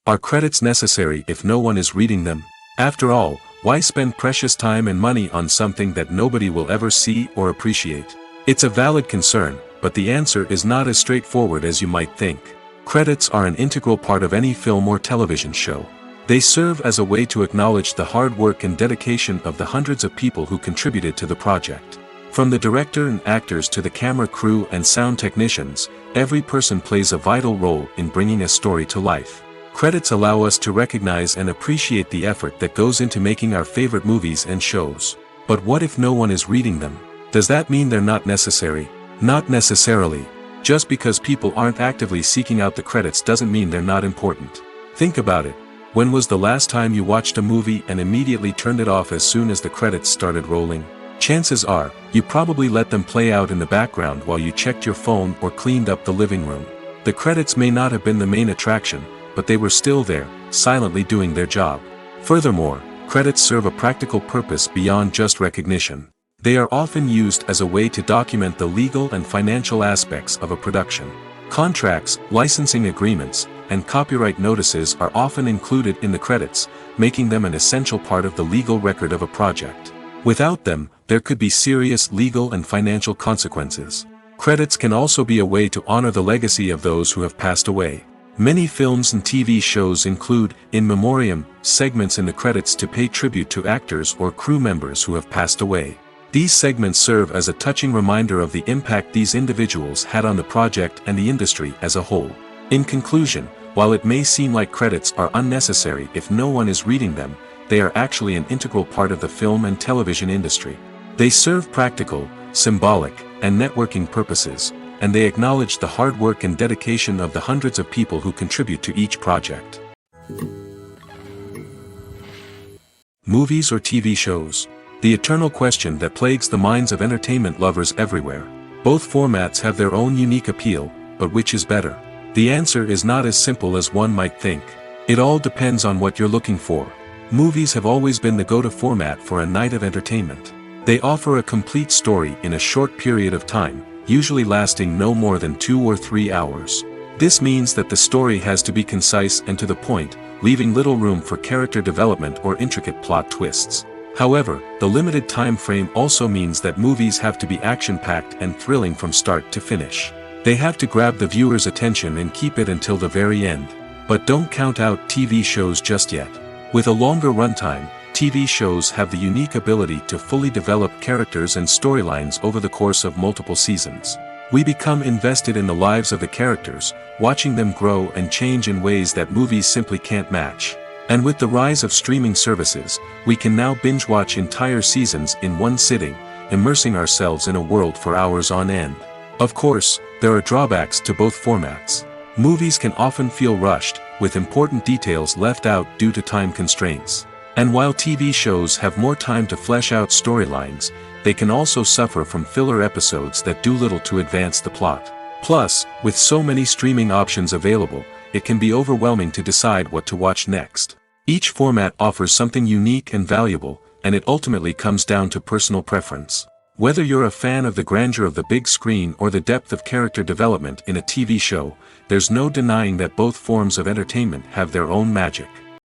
Are credits necessary if no one is reading them? After all, why spend precious time and money on something that nobody will ever see or appreciate? It's a valid concern, but the answer is not as straightforward as you might think. Credits are an integral part of any film or television show. They serve as a way to acknowledge the hard work and dedication of the hundreds of people who contributed to the project. From the director and actors to the camera crew and sound technicians, every person plays a vital role in bringing a story to life. Credits allow us to recognize and appreciate the effort that goes into making our favorite movies and shows. But what if no one is reading them? Does that mean they're not necessary? Not necessarily. Just because people aren't actively seeking out the credits doesn't mean they're not important. Think about it. When was the last time you watched a movie and immediately turned it off as soon as the credits started rolling? Chances are, you probably let them play out in the background while you checked your phone or cleaned up the living room. The credits may not have been the main attraction, but they were still there, silently doing their job. Furthermore, credits serve a practical purpose beyond just recognition. They are often used as a way to document the legal and financial aspects of a production. Contracts, licensing agreements, and copyright notices are often included in the credits, making them an essential part of the legal record of a project. Without them, there could be serious legal and financial consequences. Credits can also be a way to honor the legacy of those who have passed away. Many films and TV shows include, in memoriam, segments in the credits to pay tribute to actors or crew members who have passed away. These segments serve as a touching reminder of the impact these individuals had on the project and the industry as a whole. In conclusion, while it may seem like credits are unnecessary if no one is reading them, they are actually an integral part of the film and television industry. They serve practical, symbolic, and networking purposes, and they acknowledge the hard work and dedication of the hundreds of people who contribute to each project. Movies or TV shows? The eternal question that plagues the minds of entertainment lovers everywhere. Both formats have their own unique appeal, but which is better? The answer is not as simple as one might think. It all depends on what you're looking for. Movies have always been the go-to format for a night of entertainment. They offer a complete story in a short period of time, usually lasting no more than 2 or 3 hours. This means that the story has to be concise and to the point, leaving little room for character development or intricate plot twists. However, the limited time frame also means that movies have to be action-packed and thrilling from start to finish. They have to grab the viewer's attention and keep it until the very end. But don't count out TV shows just yet. With a longer runtime, TV shows have the unique ability to fully develop characters and storylines over the course of multiple seasons. We become invested in the lives of the characters, watching them grow and change in ways that movies simply can't match. And with the rise of streaming services, we can now binge-watch entire seasons in one sitting, immersing ourselves in a world for hours on end. Of course, there are drawbacks to both formats. Movies can often feel rushed, with important details left out due to time constraints. And while TV shows have more time to flesh out storylines, they can also suffer from filler episodes that do little to advance the plot. Plus, with so many streaming options available, it can be overwhelming to decide what to watch next. Each format offers something unique and valuable, and it ultimately comes down to personal preference. Whether you're a fan of the grandeur of the big screen or the depth of character development in a TV show, there's no denying that both forms of entertainment have their own magic.